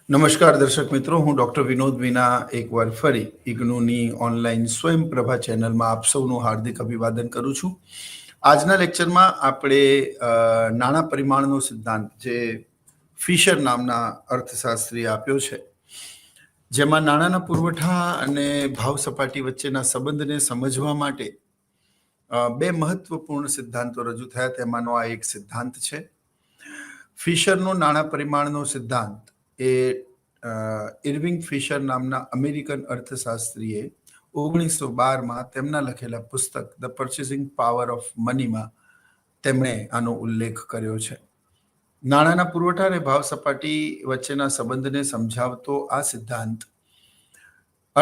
નમસ્કાર દર્શક મિત્રો, હું ડોક્ટર વિનોદ મીના એકવાર ફરી ઇગ્નુની ઓનલાઈન સ્વયંપ્રભા ચેનલમાં આપ સૌનું હાર્દિક અભિવાદન કરું છું. આજના લેક્ચરમાં આપણે નાણાં પરિમાણનો સિદ્ધાંત જે ફિશર નામના અર્થશાસ્ત્રીએ આપ્યો છે, જેમાં નાણાંના પુરવઠા અને ભાવ સપાટી વચ્ચેના સંબંધને સમજવા માટે બે મહત્વપૂર્ણ સિદ્ધાંતો રજૂ થયા. તેમાંનો આ એક સિદ્ધાંત છે. ફિશરનો નાણાં પરિમાણનો સિદ્ધાંત એ ઇર્વિંગ ફિશર નામના અમેરિકન અર્થશાસ્ત્રીએ 1912માં તેમના લખેલા પુસ્તક ધ પર્ચેસિંગ પાવર ઓફ મનીમાં તેમણે આનો ઉલ્લેખ કર્યો છે. નાણાંના પુરવઠા અને ભાવ સપાટી વચ્ચેના સંબંધને સમજાવતો આ સિદ્ધાંત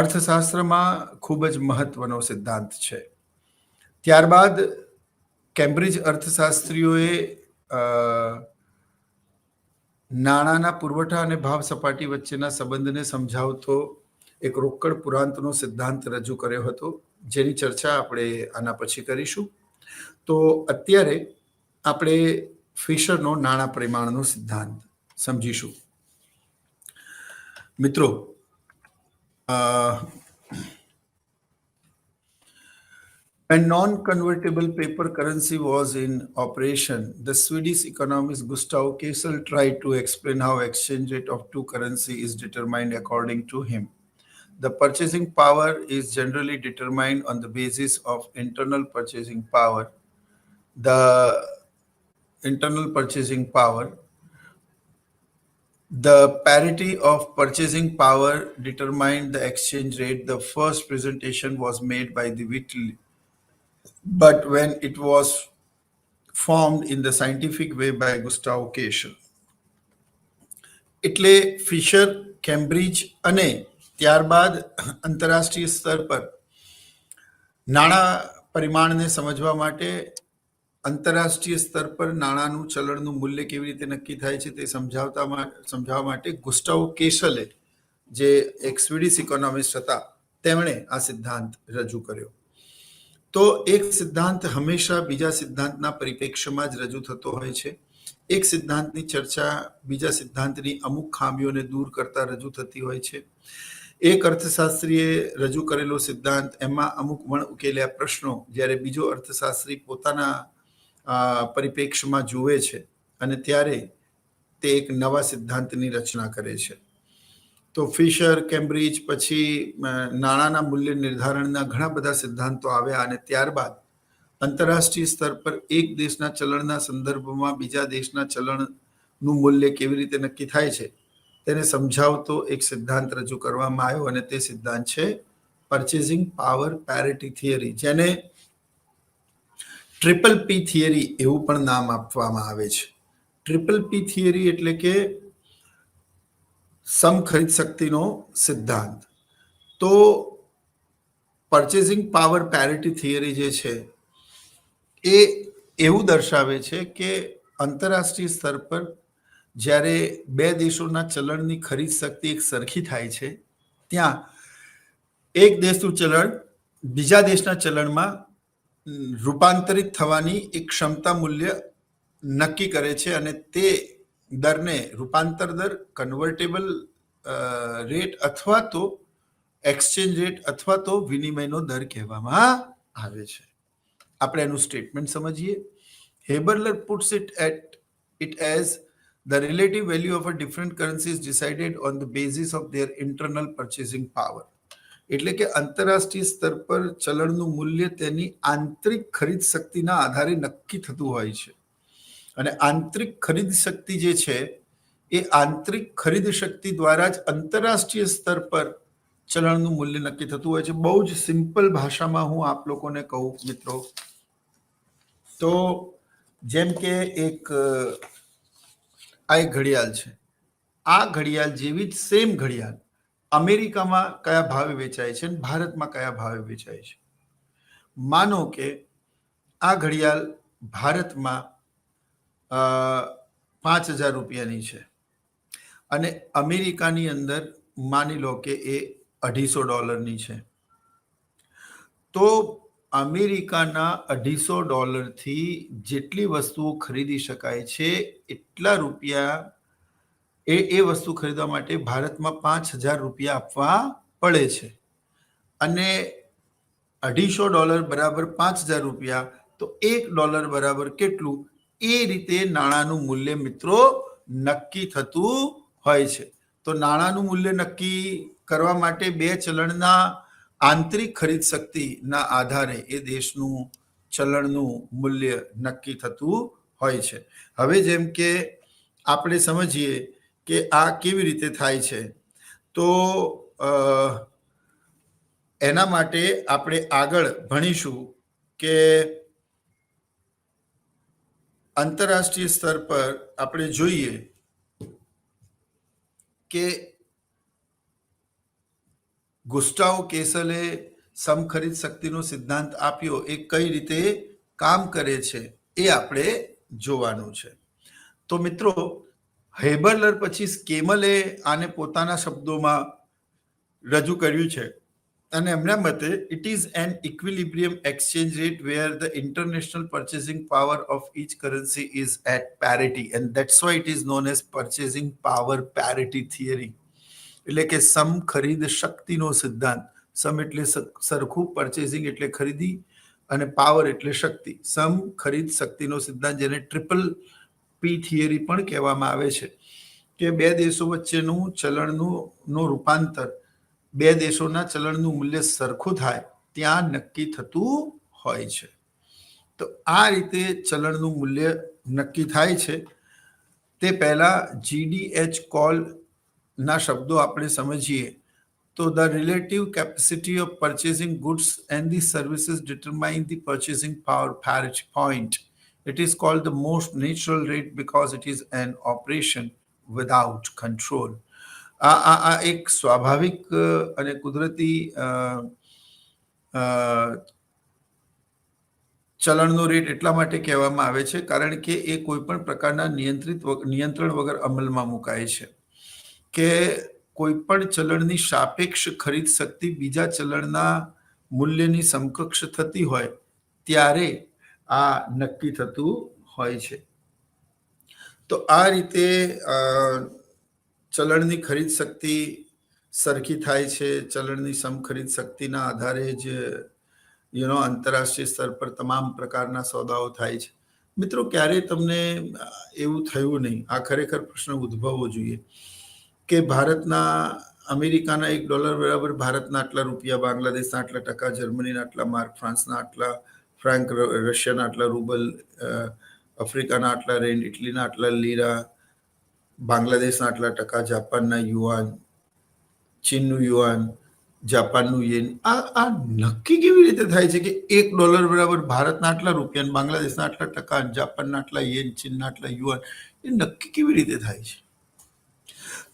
અર્થશાસ્ત્રમાં ખૂબ જ મહત્વનો સિદ્ધાંત છે. ત્યારબાદ કેમ્બ્રિજ અર્થશાસ્ત્રીઓએ નાણાંના પુરવઠા અને ભાવ સપાટી વચ્ચેના સંબંધને સમજાવતો એક રોકડ પુરાંતનો સિદ્ધાંત રજૂ કર્યો હતો, જેની ચર્ચા આપણે આના પછી કરીશું. તો અત્યારે આપણે ફિશરનો નાણાં પરિમાણનો સિદ્ધાંત સમજીશું. મિત્રો, when non-convertible paper currency was in operation, the Swedish economist Gustav Cassel tried to explain how exchange rate of two currency is determined according to him. The purchasing power is generally determined on the basis of internal purchasing power. The internal purchasing power. The parity of purchasing power determined the exchange rate. The first presentation was made by the Whitley, but when it was formed in the scientific way by Gustav Cassel. એટલે Fisher, Cambridge અને ત્યારબાદ આંતરરાષ્ટ્રીય સ્તર પર નાણાં પરિમાણને સમજવા માટે આંતરરાષ્ટ્રીય સ્તર પર નાણાંનું ચલણનું મૂલ્ય કેવી રીતે નક્કી થાય છે તે સમજાવવા માટે ગુસ્ટાવ કેસલે, જે એક સ્વીડિશ ઇકોનોમિસ્ટ હતા, તેમણે આ સિદ્ધાંત રજૂ કર્યો. તો એક સિદ્ધાંત હંમેશા બીજા સિદ્ધાંતના પરિપ્રેક્ષ્યમાં જ રજૂ થતો હોય છે. એક સિદ્ધાંતની ચર્ચા બીજા સિદ્ધાંતની અમુક ખામીઓને દૂર કરતા રજૂ થતી હોય છે. એક અર્થશાસ્ત્રીએ રજૂ કરેલો સિદ્ધાંત, એમાં અમુક વણ ઉકેલ્યા પ્રશ્નો જ્યારે બીજો અર્થશાસ્ત્રી પોતાના પરિપ્રેક્ષ્યમાં જુએ છે અને ત્યારે તે એક નવા સિદ્ધાંતની રચના કરે છે. તો ફિશર, કેમ્બ્રિજ, પછી નાણાંના મૂલ્ય નિર્ધારણના ઘણા બધા સિદ્ધાંતો આવ્યા અને ત્યારબાદ આંતરરાષ્ટ્રીય સ્તર પર એક દેશના ચલણના સંદર્ભમાં બીજા દેશના ચલણનું મૂલ્ય કેવી રીતે નક્કી થાય છે તેને સમજાવતો એક સિદ્ધાંત રજૂ કરવામાં આવ્યો અને તે સિદ્ધાંત છે પર્ચેસિંગ પાવર પેરિટી થિયરી, જેને ટ્રિપલ પી થિયરી એવું પણ નામ આપવામાં આવે છે. ટ્રિપલ પી થિયરી એટલે કે સમખરીદ શક્તિનો સિદ્ધાંત. તો પર્ચેસિંગ પાવર પેરિટી થિયરી જે છે એ એવું દર્શાવે છે કે આંતરરાષ્ટ્રીય સ્તર પર જ્યારે બે દેશોના ચલણની ખરીદ શક્તિ એક સરખી થાય છે, ત્યાં એક દેશનું ચલણ બીજા દેશના ચલણમાં રૂપાંતરિત થવાની એક ક્ષમતા મૂલ્ય નક્કી કરે છે અને તે દરને રૂપાંતર દર, કન્વર્ટેબલ રેટ અથવા તો એક્સચેન્જ રેટ અથવા તો વિનિમયનો દર કહેવામાં આવે છે. આપણે એનું સ્ટેટમેન્ટ સમજીએ. હેબરલર puts it as the relative value of a different currency is decided on the basis of their internal purchasing power. એટલે કે આંતરરાષ્ટ્રીય સ્તર પર ચલણનું મૂલ્ય તેની આંતરિક ખરીદ શક્તિના આધારે નક્કી થતું હોય છે. અને આંતરિક ખરીદ શક્તિ જે છે એ આંતરિક ખરીદ શક્તિ દ્વારા જ આંતરરાષ્ટ્રીય સ્તર પર ચલણનું મૂલ્ય નક્કી થતું હોય છે. બહુ જ સિમ્પલ ભાષામાં હું આપ લોકોને કહું મિત્રો, તો જેમ કે આ એક ઘડિયાળ છે. આ ઘડિયાળ જેવી જ સેમ ઘડિયાળ અમેરિકામાં કયા ભાવે વેચાય છે અને ભારતમાં કયા ભાવે વેચાય છે. માનો કે આ ઘડિયાળ ભારતમાં 5,000 રૂપિયાની છે અને અમેરિકાની અંદર માની લો કે એ $250 છે. તો અમેરિકાના $250 જેટલી વસ્તુઓ ખરીદી શકાય છે એટલા રૂપિયા એ વસ્તુ ખરીદવા માટે ભારતમાં 5,000 રૂપિયા આપવા પડે છે અને $250 બરાબર 5,000 રૂપિયા, તો $1 બરાબર કેટલું, એ રીતે નાણાંનું મૂલ્ય મિત્રો નક્કી થતું હોય છે. તો નાણાંનું મૂલ્ય નક્કી કરવા માટે બે ચલણના આંતરિક ખરીદ શક્તિના આધારે એ દેશનું ચલણનું મૂલ્ય નક્કી થતું હોય છે. હવે જેમ કે આપણે સમજીએ કે આ કેવી રીતે થાય છે, તો એના માટે આપણે આગળ ભણીશું કે આંતરરાષ્ટ્રીય સ્તર પર આપણે જોઈએ કે ગુસ્ટાવો કેસલે સમખરીદ શક્તિનો સિદ્ધાંત આપ્યો, એ કઈ રીતે કામ કરે છે એ આપણે જોવાનું છે. તો મિત્રો, હેબરલર પછી સ્કેમલે આને પોતાના શબ્દોમાં રજૂ કર્યું છે અને એમના મતે it is an equilibrium exchange rate where the international purchasing power of each currency is at parity and that's why it is known as purchasing power parity theory. એટલે કે સમ ખરીદ શક્તિનો સિદ્ધાંત. સમ એટલે સરખું, પર્ચેસિંગ એટલે ખરીદી, અને પાવર એટલે શક્તિ. સમ ખરીદ શક્તિનો સિદ્ધાંત, જેને ટ્રિપલ પી થિયરી પણ કહેવામાં આવે છે, કે બે દેશો વચ્ચેનું ચલણનું રૂપાંતર બે દેશોના ચલણનું મૂલ્ય સરખું થાય ત્યાં નક્કી થતું હોય છે. તો આ રીતે ચલણનું મૂલ્ય નક્કી થાય છે. તે પહેલા GDH કોલ ના શબ્દો આપણે સમજીએ તો the relative capacity of purchasing goods and the services determine the purchasing power parity point. It is called the most natural rate because it is an operation without control. આ એક સ્વાભાવિક અને કુદરતી ચલણનો રેટ એટલા માટે કહેવામાં આવે છે કારણ કે એ કોઈ પણ પ્રકારના નિયંત્રણ વગર અમલમાં મુકાય છે. કે કોઈ પણ ચલણની સાપેક્ષ ખરીદ શક્તિ બીજા ચલણના મૂલ્યની સમકક્ષ થતી હોય ત્યારે આ નક્કી થતું હોય છે. તો આ રીતે ચલણની ખરીદ શક્તિ સરખી થાય છે. ચલણની સમખરીદ શક્તિના આધારે જ આંતરરાષ્ટ્રીય સ્તર પર તમામ પ્રકારના સોદાઓ થાય છે. મિત્રો, ક્યારેય તમને એવું થયું નહીં, આ ખરેખર પ્રશ્ન ઉદ્ભવવો જોઈએ કે ભારતના અમેરિકાના $1 બરાબર ભારતના આટલા રૂપિયા, બાંગ્લાદેશના આટલા ટકા, જર્મનીના આટલા માર્ક, ફ્રાન્સના આટલા ફ્રાંક, રશિયાના આટલા રૂબલ, આફ્રિકાના આટલા રેન્ડ, ઇટલીના આટલા લીરા, બાંગ્લાદેશના આટલા ટકા, જાપાનના યુઆન, ચીનનું યુઆન, જાપાનનું યેન. આ નક્કી કેવી રીતે થાય છે કે $1 બરાબર ભારતના આટલા રૂપિયા, બાંગ્લાદેશના આટલા ટકા, જાપાનના આટલા યેન, ચીનના આટલા યુઆન, એ નક્કી કેવી રીતે થાય છે?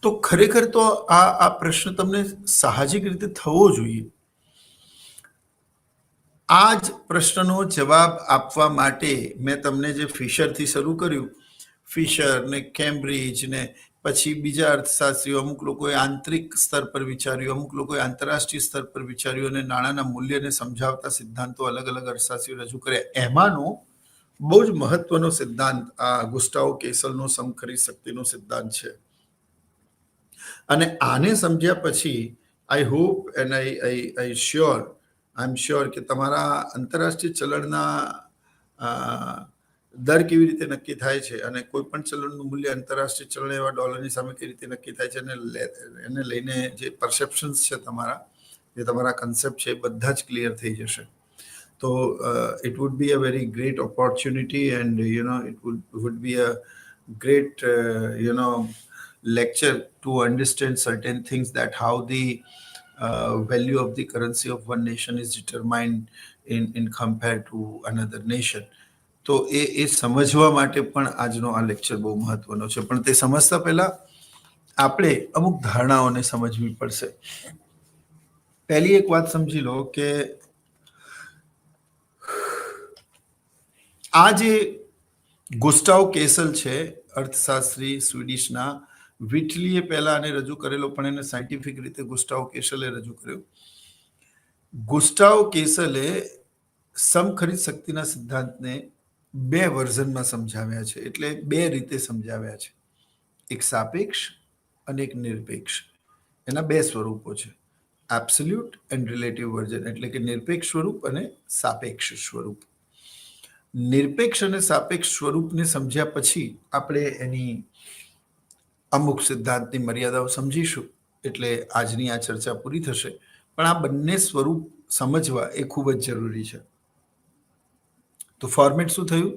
તો ખરેખર તો આ પ્રશ્ન તમને સાહજિક રીતે થવો જોઈએ. આ જ પ્રશ્નનો જવાબ આપવા માટે મેં તમને જે ફિશરથી શરૂ કર્યું, ફિશર ને કેમ્બ્રિજ ને પછી બીજા અર્થશાસ્ત્રીઓ, અમુક લોકોએ આંતરિક સ્તર પર વિચાર્યું, અમુક લોકોએ આંતરરાષ્ટ્રીય સ્તર પર વિચાર્યું, અને નાણાંના મૂલ્યને સમજાવતા સિદ્ધાંતો અલગ અલગ અર્થશાસ્ત્રીઓ રજૂ કર્યા. એમાંનો બહુ જ મહત્વનો સિદ્ધાંત આ ગુસ્ટાવો કેસલનો સમખરીદ શક્તિનો સિદ્ધાંત છે. અને આને સમજ્યા પછી I hope and I am sure કે તમારા આંતરરાષ્ટ્રીય ચલણના દર કેવી રીતે નક્કી થાય છે અને કોઈ પણ ચલણનું મૂલ્ય આંતરરાષ્ટ્રીય ચલણ એવા ડોલરની સામે કેવી રીતે નક્કી થાય છે, અને એને લઈને જે પરસેપ્શન્સ છે તમારા, જે તમારા કન્સેપ્ટ છે, એ બધા જ ક્લિયર થઈ જશે. તો it would be a very great opportunity and it would be a great lecture to understand certain things, that how the value of the currency of one nation is determined in compared to another nation. તો એ સમજવા માટે પણ આજનો આ lecture બહુ મહત્વનો છે. પણ તે સમજતા પહેલા આપણે અમુક ધારણાઓને સમજવી પડશે. પહેલી એક વાત સમજી લો કે આ જે ગુસ્ટાવો કેસલ છે, અર્થશાસ્ત્રી સ્વીડિશના, વિટલીએ પહેલા આને રજૂ કરેલો, પણ એને સાયન્ટિફિક રીતે ગુસ્ટાવો કેસલે રજૂ કર્યો. ગુસ્ટાવો કેસલે સમખરીદ શક્તિના સિદ્ધાંતને બે વર્ઝનમાં સમજાવ્યા છે, એટલે બે રીતે સમજાવ્યા છે. એક સાપેક્ષ અને એક નિરપેક્ષ. એના બે સ્વરૂપો છે, એબ્સોલ્યુટ એન્ડ રિલેટિવ વર્ઝન, એટલે કે નિરપેક્ષ સ્વરૂપ અને સાપેક્ષ સ્વરૂપ. નિરપેક્ષ અને સાપેક્ષ સ્વરૂપને સમજ્યા પછી આપણે એની અમુક સિદ્ધાંતની મર્યાદાઓ સમજીશું, એટલે આજની આ ચર્ચા પૂરી થશે. પણ આ બંને સ્વરૂપ સમજવા એ ખૂબ જ જરૂરી છે. તો ફોર્મેટ શું થયું?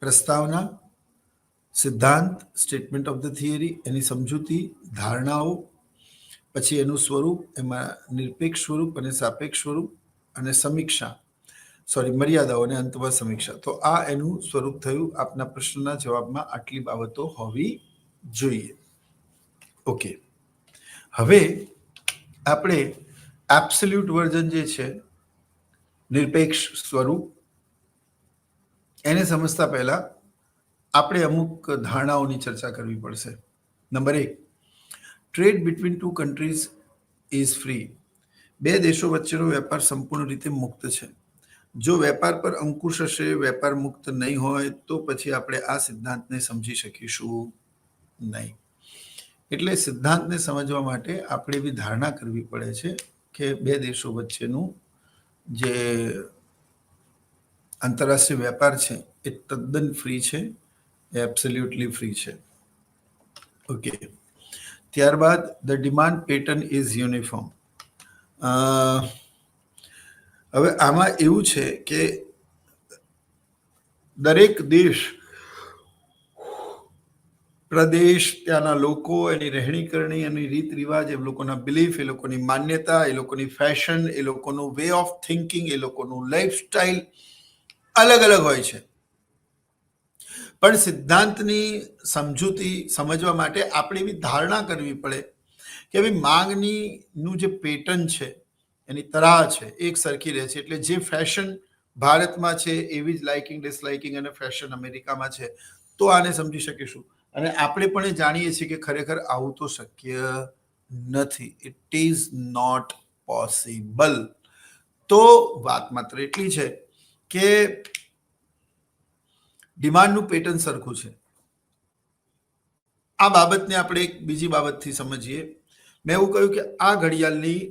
પ્રસ્તાવના, સિદ્ધાંત, સ્ટેટમેન્ટ ઓફ ધ થિયરી, એની સમજૂતી, ધારણાઓ, પછી એનું સ્વરૂપ, એમાં નિરપેક્ષ સ્વરૂપ અને સાપેક્ષ સ્વરૂપ, અને સમીક્ષા, મર્યાદાઓ અને અંતમાં સમીક્ષા. તો આ એનું સ્વરૂપ થયું. આપના પ્રશ્નના જવાબમાં આટલી બાબતો હોવી જોઈએ. ઓકે, હવે આપણે એબ્સોલ્યુટ વર્ઝન જે છે, નિરપેક્ષ સ્વરૂપ, એને સમજતા પહેલા આપણે અમુક ધારણાઓની ચર્ચા કરવી પડશે. Number 1, trade between two countries is free. બે દેશો વચ્ચેનો વેપાર સંપૂર્ણ રીતે મુક્ત છે. જો વેપાર પર અંકુશ હશે, વેપાર મુક્ત નહીં હોય, તો પછી આપણે આ સિદ્ધાંતને સમજી શકીશું નહીં. એટલે સિદ્ધાંતને સમજવા માટે આપણે એવી ધારણા કરવી પડે છે કે બે દેશો વચ્ચેનું જે આંતરરાષ્ટ્રીય વેપાર છે એ તદ્દન ફ્રી છે, એબ્સોલ્યુટલી ફ્રી છે. ઓકે, ત્યારબાદ the demand pattern is uniform. હવે આમાં એવું છે કે દરેક દેશ, પ્રદેશ, ત્યાંના લોકો, એની રહેણી કરણી, એની રીત રિવાજ, એ લોકોના બિલીફ, એ લોકોની માન્યતા, એ લોકોની ફેશન, એ લોકોનું વે ઓફ થિંકિંગ, એ લોકોનું લાઈફસ્ટાઈલ અલગ અલગ હોય છે. પણ સિદ્ધાંતની સમજૂતી સમજવા માટે આપણે એવી ધારણા કરવી પડે કે ભાઈ માંગનું જે પેટર્ન છે, એની તરાહ છે, એક સરખી રહે છે. એટલે જે ફેશન ભારતમાં છે એવી જ લાઇકિંગ, ડિસલાઇકિંગ અને ફેશન અમેરિકામાં છે, તો આને સમજી શકીશું. અને આપણે પણ એ જાણીએ છીએ કે ખરેખર આવું તો શક્ય નથી. It is not possible. તો વાત માત્ર એટલી છે કે ડિમાન્ડનું પેટર્ન સરખું છે. આ બાબતને આપણે એક બીજી બાબતથી સમજીએ. મેં એવું કહ્યું કે આ ઘડિયાળની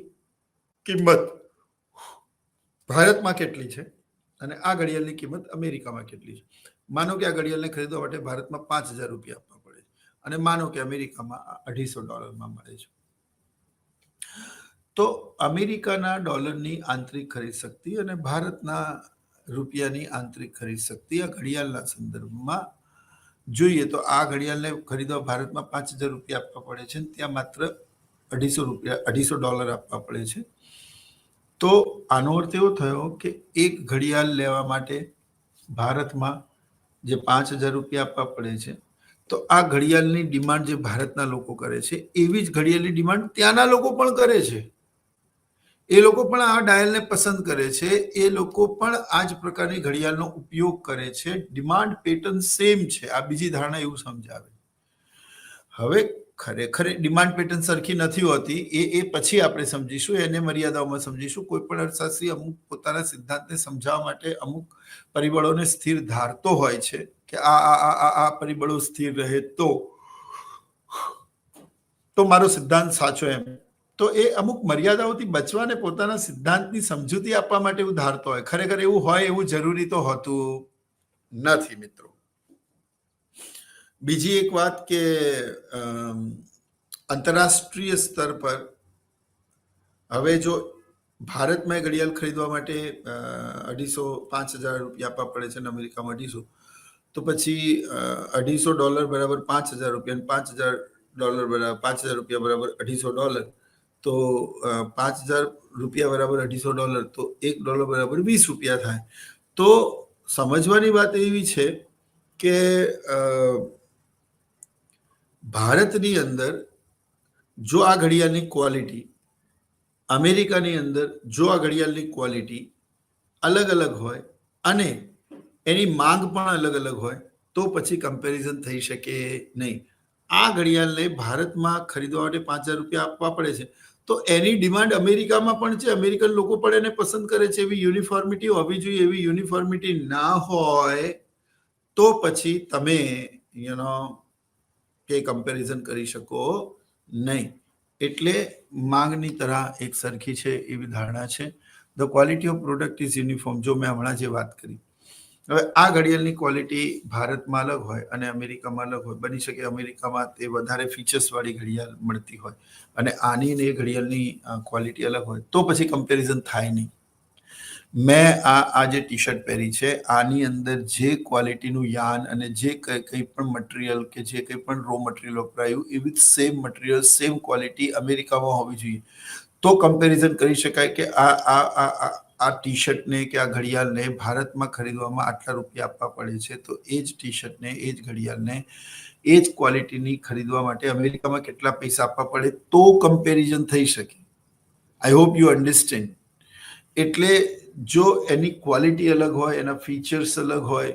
કિંમત ભારતમાં કેટલી છે અને આ ઘડિયાળની કિંમત અમેરિકામાં કેટલી છે. માનો કે આ ઘડિયાળને ખરીદવા માટે ભારતમાં 5,000 રૂપિયા આપવા પડે છે અને માનો કે અમેરિકામાં $250 મળે છે. તો અમેરિકાના ડોલરની આંતરિક ખરીદ શક્તિ અને ભારતના રૂપિયાની આંતરિક ખરીદ શક્તિ આ ઘડિયાળના સંદર્ભમાં જોઈએ તો આ ઘડિયાળને ખરીદવા ભારતમાં 5,000 રૂપિયા આપવા પડે છે, ત્યાં માત્ર $250 આપવા પડે છે. તો આનો અર્થ એવો થયો કે એક ઘડિયાળ લેવા માટે ભારતમાં જે 5,000 રૂપિયા આપવા પડે છે, તો આ ઘડિયાળની ડિમાન્ડ જે ભારતના લોકો કરે છે એવી જ ઘડિયાળની ડિમાન્ડ ત્યાંના લોકો પણ કરે છે. એ લોકો પણ આ ડાયલને પસંદ કરે છે, એ લોકો પણ આ જ પ્રકારની ઘડિયાળનો ઉપયોગ કરે છે. ડિમાન્ડ પેટર્ન સેમ છે. આ બીજી ધારણા એવું સમજાવે. હવે ખરેખર ડિમાન્ડ પેટર્ન સરખી નથી હોતી, એ પછી આપણે સમજીશું, એને મર્યાદાઓમાં સમજીશું. કોઈ પણ અર્થશાસ્ત્રી અમુક પોતાના સિદ્ધાંતને સમજાવવા માટે અમુક પરિબળોને સ્થિર ધારતો હોય છે કે આ પરિબળો સ્થિર રહે તો મારો સિદ્ધાંત સાચો એમ. તો એ અમુક મર્યાદાઓથી બચવાને પોતાના સિદ્ધાંતની સમજૂતી આપવા માટે એવું ધારતો હોય. ખરેખર એવું હોય એવું જરૂરી તો હોતું નથી મિત્રો. બીજી એક વાત કે આંતરરાષ્ટ્રીય સ્તર પર હવે જો ભારતમાં ઘડિયાળ ખરીદવા માટે 5,000 રૂપિયા આપવા પડે છે અને અમેરિકામાં 250, તો પછી $250 બરાબર 5,000 રૂપિયા અને $5,000 બરાબર 5,000 રૂપિયા બરાબર $250. તો 5,000 રૂપિયા બરાબર $250, તો $1 બરાબર 20 રૂપિયા થાય. તો સમજવાની વાત એવી છે કે ભારતની અંદર જો આ ઘડિયાળની ક્વોલિટી, અમેરિકાની અંદર જો આ ઘડિયાળની ક્વોલિટી અલગ અલગ હોય અને એની માંગ પણ અલગ અલગ હોય, તો પછી કમ્પેરિઝન થઈ શકે નહીં. આ ઘડિયાળને ભારતમાં ખરીદવા માટે 5,000 રૂપિયા આપવા પડે છે, તો એની ડિમાન્ડ અમેરિકામાં પણ છે, અમેરિકન લોકો પણ એને પસંદ કરે છે. એવી યુનિફોર્મિટી હોવી જોઈએ. એવી યુનિફોર્મિટી ના હોય તો પછી તમે કે કમ્પેરિઝન કરી શકો નહીં. એટલે માંગની તરહ એક સરખી છે એવી ધારણા છે. The quality of product is uniform, જો મેં હમણાં જે વાત કરી. હવે આ ઘડિયાળની ક્વોલિટી ભારતમાં અલગ હોય અને અમેરિકામાં અલગ હોય. બની શકે અમેરિકામાં તે વધારે ફીચર્સવાળી ઘડિયાળ મળતી હોય અને આની ને એ ઘડિયાળની ક્વોલિટી અલગ હોય, તો પછી કમ્પેરિઝન થાય નહીં. મેં આ જે ટી શર્ટ પહેરી છે, આની અંદર જે ક્વોલિટીનું યાન અને જે કંઈ પણ મટીરિયલ કે જે કંઈ પણ રો મટીરિયલ વપરાયું, એવી સેમ મટીરિયલ સેમ ક્વોલિટી અમેરિકામાં હોવી જોઈએ, તો કમ્પેરિઝન કરી શકાય કે આ ટી શર્ટને કે આ ઘડિયાળને ભારતમાં ખરીદવામાં આટલા રૂપિયા આપવા પડે છે, તો એ જ ટી શર્ટને, એ જ ઘડિયાળને, એ જ ક્વોલિટીની ખરીદવા માટે અમેરિકામાં કેટલા પૈસા આપવા પડે, તો કમ્પેરિઝન થઈ શકે. આઈ હોપ યુ અન્ડરસ્ટેન્ડ. એટલે જો એની ક્વોલિટી અલગ હોય, એના ફીચર્સ અલગ હોય,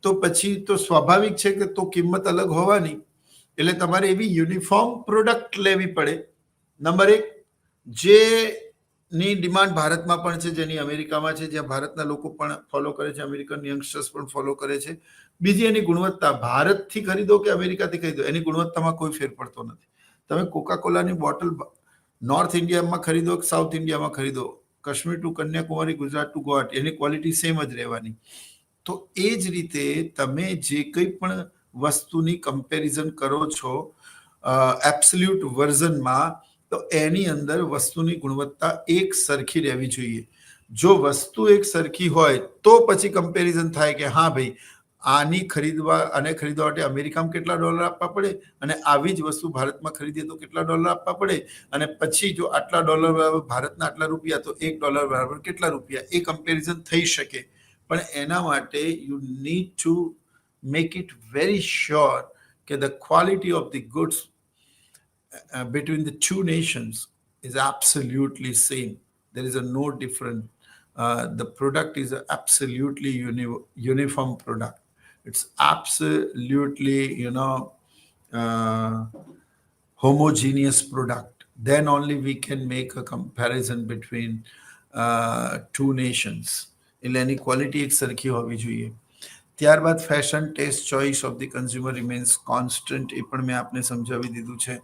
તો પછી તો સ્વાભાવિક છે કે તો કિંમત અલગ હોવાની. એટલે તમારે એવી યુનિફોર્મ પ્રોડક્ટ લેવી પડે. નંબર એક, જેની ડિમાન્ડ ભારતમાં પણ છે, જેની અમેરિકામાં છે, જ્યાં ભારતના લોકો પણ ફોલો કરે છે, અમેરિકન યંગસ્ટર્સ પણ ફોલો કરે છે. બીજી, એની ગુણવત્તા. ભારતથી ખરીદો કે અમેરિકાથી ખરીદો, એની ગુણવત્તામાં કોઈ ફેર પડતો નથી. તમે કોકા કોલાની બોટલ નોર્થ ઇન્ડિયામાં ખરીદો કે સાઉથ ઇન્ડિયામાં ખરીદો, કાશ્મીર ટુ કન્યાકુમારી, ગુજરાત ટુ ગુવાહાટી, એની ક્વોલિટી સેમ જ રહેવાની. તો એ જ રીતે તમે જે કંઈ પણ વસ્તુની કમ્પેરિઝન કરો છો એબ્સોલ્યુટ વર્ઝનમાં, તો એની અંદર વસ્તુની ગુણવત્તા એક સરખી રહેવી જોઈએ. જો વસ્તુ એક સરખી હોય તો પછી કમ્પેરિઝન થાય કે હા ભાઈ, આને ખરીદવા માટે અમેરિકામાં કેટલા ડોલર આપવા પડે અને આવી જ વસ્તુ ભારતમાં ખરીદીએ તો કેટલા ડોલર આપવા પડે, અને પછી જો આટલા ડોલર બરાબર ભારતના આટલા રૂપિયા, તો $1 બરાબર કેટલા રૂપિયા, એ કમ્પેરિઝન થઈ શકે. પણ એના માટે you need to make it very sure કે the quality of the goods between the two nations is absolutely same. There is no difference. The product is absolutely uniform product. It's absolutely, homogeneous product. Then only we can make a comparison between two nations. એટલે એની quality એક સરખી હોવી જોઈએ. ત્યારબાદ fashion, taste, choice of the consumer remains constant. એ પણ મેં આપને સમજાવી દીધું છે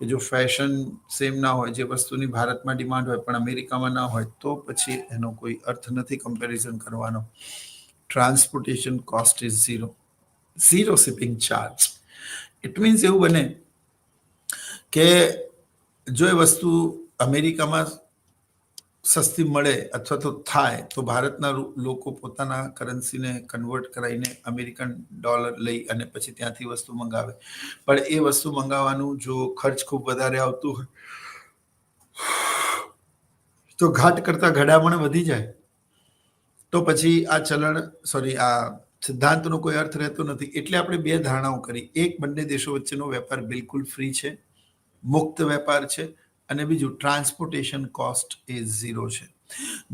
કે જો ફેશન સેમ ના હોય, જે વસ્તુની ભારતમાં ડિમાન્ડ હોય પણ અમેરિકામાં ના હોય, તો પછી એનો કોઈ અર્થ નથી કમ્પેરિઝન કરવાનો. Transportation cost is zero shipping charge. It means એવું બને કે જો એ વસ્તુ અમેરિકામાં સસ્તી મળે અથવા તો થાય, તો ભારતના લોકો પોતાના કરન્સીને કન્વર્ટ કરાવીને અમેરિકન ડોલર લઈ અને પછી ત્યાંથી વસ્તુ મંગાવે. પણ એ વસ્તુ મંગાવવાનું જો ખર્ચ ખૂબ વધારે આવતું હોય, તો ઘાટ કરતા ઘડામણ વધી જાય, તો પછી આ સિદ્ધાંતનો કોઈ અર્થ રહેતો નથી. એટલે આપણે બે ધારણાઓ કરી. એક, બંને દેશો વચ્ચેનો વેપાર બિલકુલ ફ્રી છે, મુક્ત વેપાર છે. અને બીજું, ટ્રાન્સપોર્ટેશન કોસ્ટ એ ઝીરો છે.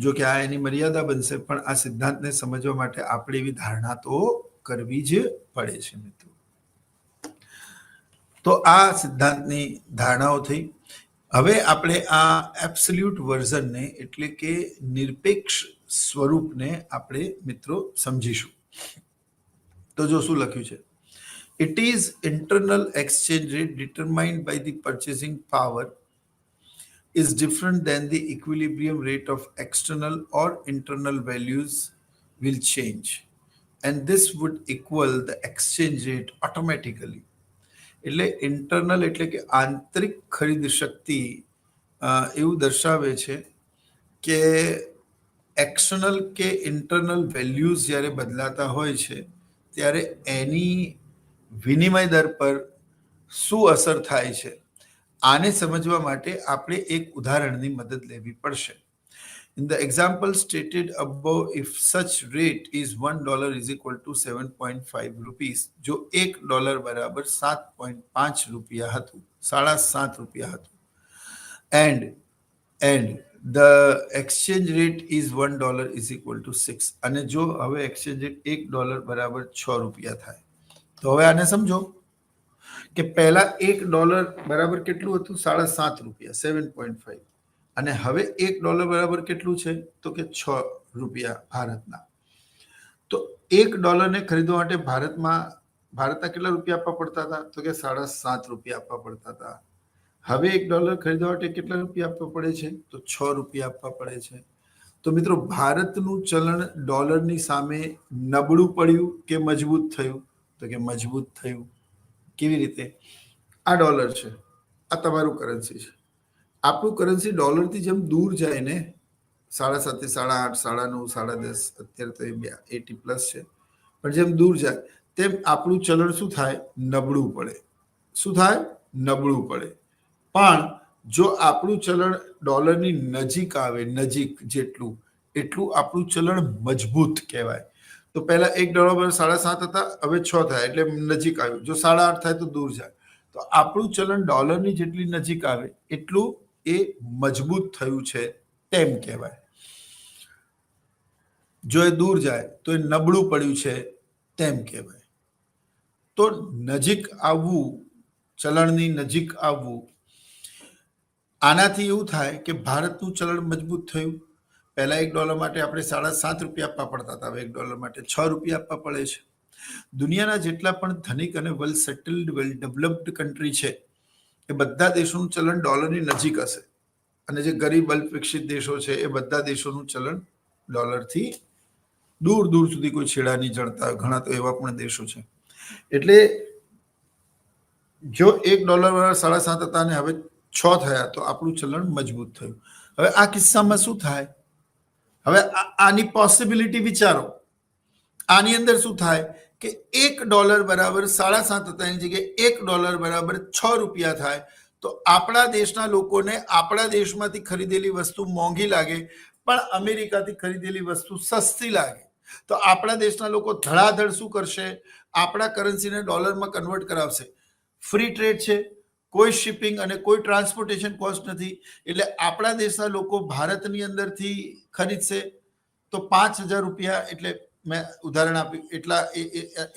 જો કે આ એની મર્યાદા બનશે, પણ આ સિદ્ધાંતને સમજવા માટે આપણે એવી ધારણા તો કરવી જ પડે છે મિત્રો. તો આ સિદ્ધાંતની ધારણાઓ થઈ. હવે આપણે આ એબ્સોલ્યુટ વર્ઝનને એટલે કે નિરપેક્ષ સ્વરૂપને આપણે મિત્રો સમજીશું. તો જો શું લખ્યું છે, it is internal exchange rate determined by the purchasing power is different than the equilibrium rate of external or internal values will change, and this would equal the exchange rate automatically. એટલે internal એટલે કે આંતરિક ખરીદ શક્તિ એવું દર્શાવે છે કે external કે ઇન્ટરનલ વેલ્યુઝ જ્યારે બદલાતા હોય છે, ત્યારે એની વિનિમય દર પર શું અસર થાય છે, આને સમજવા માટે આપણે એક ઉદાહરણની મદદ લેવી પડશે. In the example stated above, if such rate is $1 is equal to 7.5 rupees, જો $1 બરાબર 7.5 રૂપિયા હતું, 7.5 રૂપિયા હતું, and the exchange rate is $1 is equal to 6, અને જો હવે exchange rate $1 બરાબર 6 રૂપિયા થાય, તો હવે આને સમજો કે પહેલા $1 બરાબર કેટલું હતું, 7.5 રૂપિયા, 7.5, અને હવે $1 બરાબર કેટલું છે, તો કે 6 રૂપિયા ભારતના. તો $1 ને ખરીદવા માટે ભારતના કેટલા રૂપિયા આપવા પડતા હતા, તો કે 7.5 રૂપિયા આપવા પડતા હતા. હવે $1 ખરીદવા માટે કેટલા રૂપિયા આપવા પડે છે? તો 6 રૂપિયા આપવા પડે છે. તો મિત્રો, ભારતનું ચલણ ડોલરની સામે નબળું પડ્યું કે મજબૂત થયું? તો કે મજબૂત થયું. કેવી રીતે? આ ડોલર છે, આ તમારું કરન્સી છે. આપણું કરન્સી ડોલરથી જેમ દૂર જાય ને, 7.5, 8.5, 9.5, 10.5, અત્યારે તો 80+ છે, પણ જેમ દૂર જાય તેમ આપણું ચલણ શું થાય? નબળું પડે. શું થાય? નબળું પડે. પણ જો આપણું ચલણ ડોલરની નજીક આવે, નજીક જેટલું એટલું આપણું ચલણ મજબૂત કહેવાય. તો પહેલા $1 7.5 હતા, હવે 6 થાય એટલે નજીક આવ્યું. જો 8.5 થાય તો દૂર જાય. તો આપણું ચલણ ડોલરની જેટલી નજીક આવે એટલું એ મજબૂત થયું છે તેમ કહેવાય. જો એ દૂર જાય તો એ નબળું પડ્યું છે તેમ કહેવાય. તો નજીક આવવું, ચલણની નજીક આવવું, આનાથી એવું થાય કે ભારતનું ચલણ મજબૂત થયું. પહેલા $1 માટે આપણે 7.5 રૂપિયા આપવા પડતા હતા, હવે $1 માટે 6 રૂપિયા આપવા પડે છે. દુનિયાના જેટલા પણ ધનિક અને વેલ સેટલડ, વેલ ડેવલપ્ડ કન્ટ્રી છે એ બધા દેશોનું ચલણ ડોલરની નજીક હશે, અને જે ગરીબ અલ્પ વિકસિત દેશો છે એ બધા દેશોનું ચલણ ડોલરથી દૂર દૂર સુધી કોઈ છેડા નહીં જડતા. ઘણા તો એવા પણ દેશો છે. એટલે જો $1 7.5 હતા અને હવે 6 થયા તો આપણું ચલણ મજબૂત થયું. હવે આ કિસ્સામાં શું થાય? હવે આની પોસિબિલિટી વિચારો. આની અંદર શું થાય કે $1 બરાબર 7.5 હતા એની જગ્યાએ $1 બરાબર 6 રૂપિયા થાય. તો આપણા દેશના લોકોને આપણા દેશમાંથી ખરીદેલી વસ્તુ મોંઘી લાગે, પણ અમેરિકાથી ખરીદેલી વસ્તુ સસ્તી લાગે. તો આપણા દેશના લોકો ધડાધડ શું કરશે? આપણા કરન્સીને ડોલરમાં કન્વર્ટ કરાવશે. ફ્રી ટ્રેડ છે, કોઈ શિપિંગ અને કોઈ ટ્રાન્સપોર્ટેશન કોસ્ટ નથી. એટલે આપણા દેશના લોકો ભારતની અંદરથી ખરીદશે તો 5,000 રૂપિયા, એટલે મેં ઉદાહરણ આપ્યું, એટલા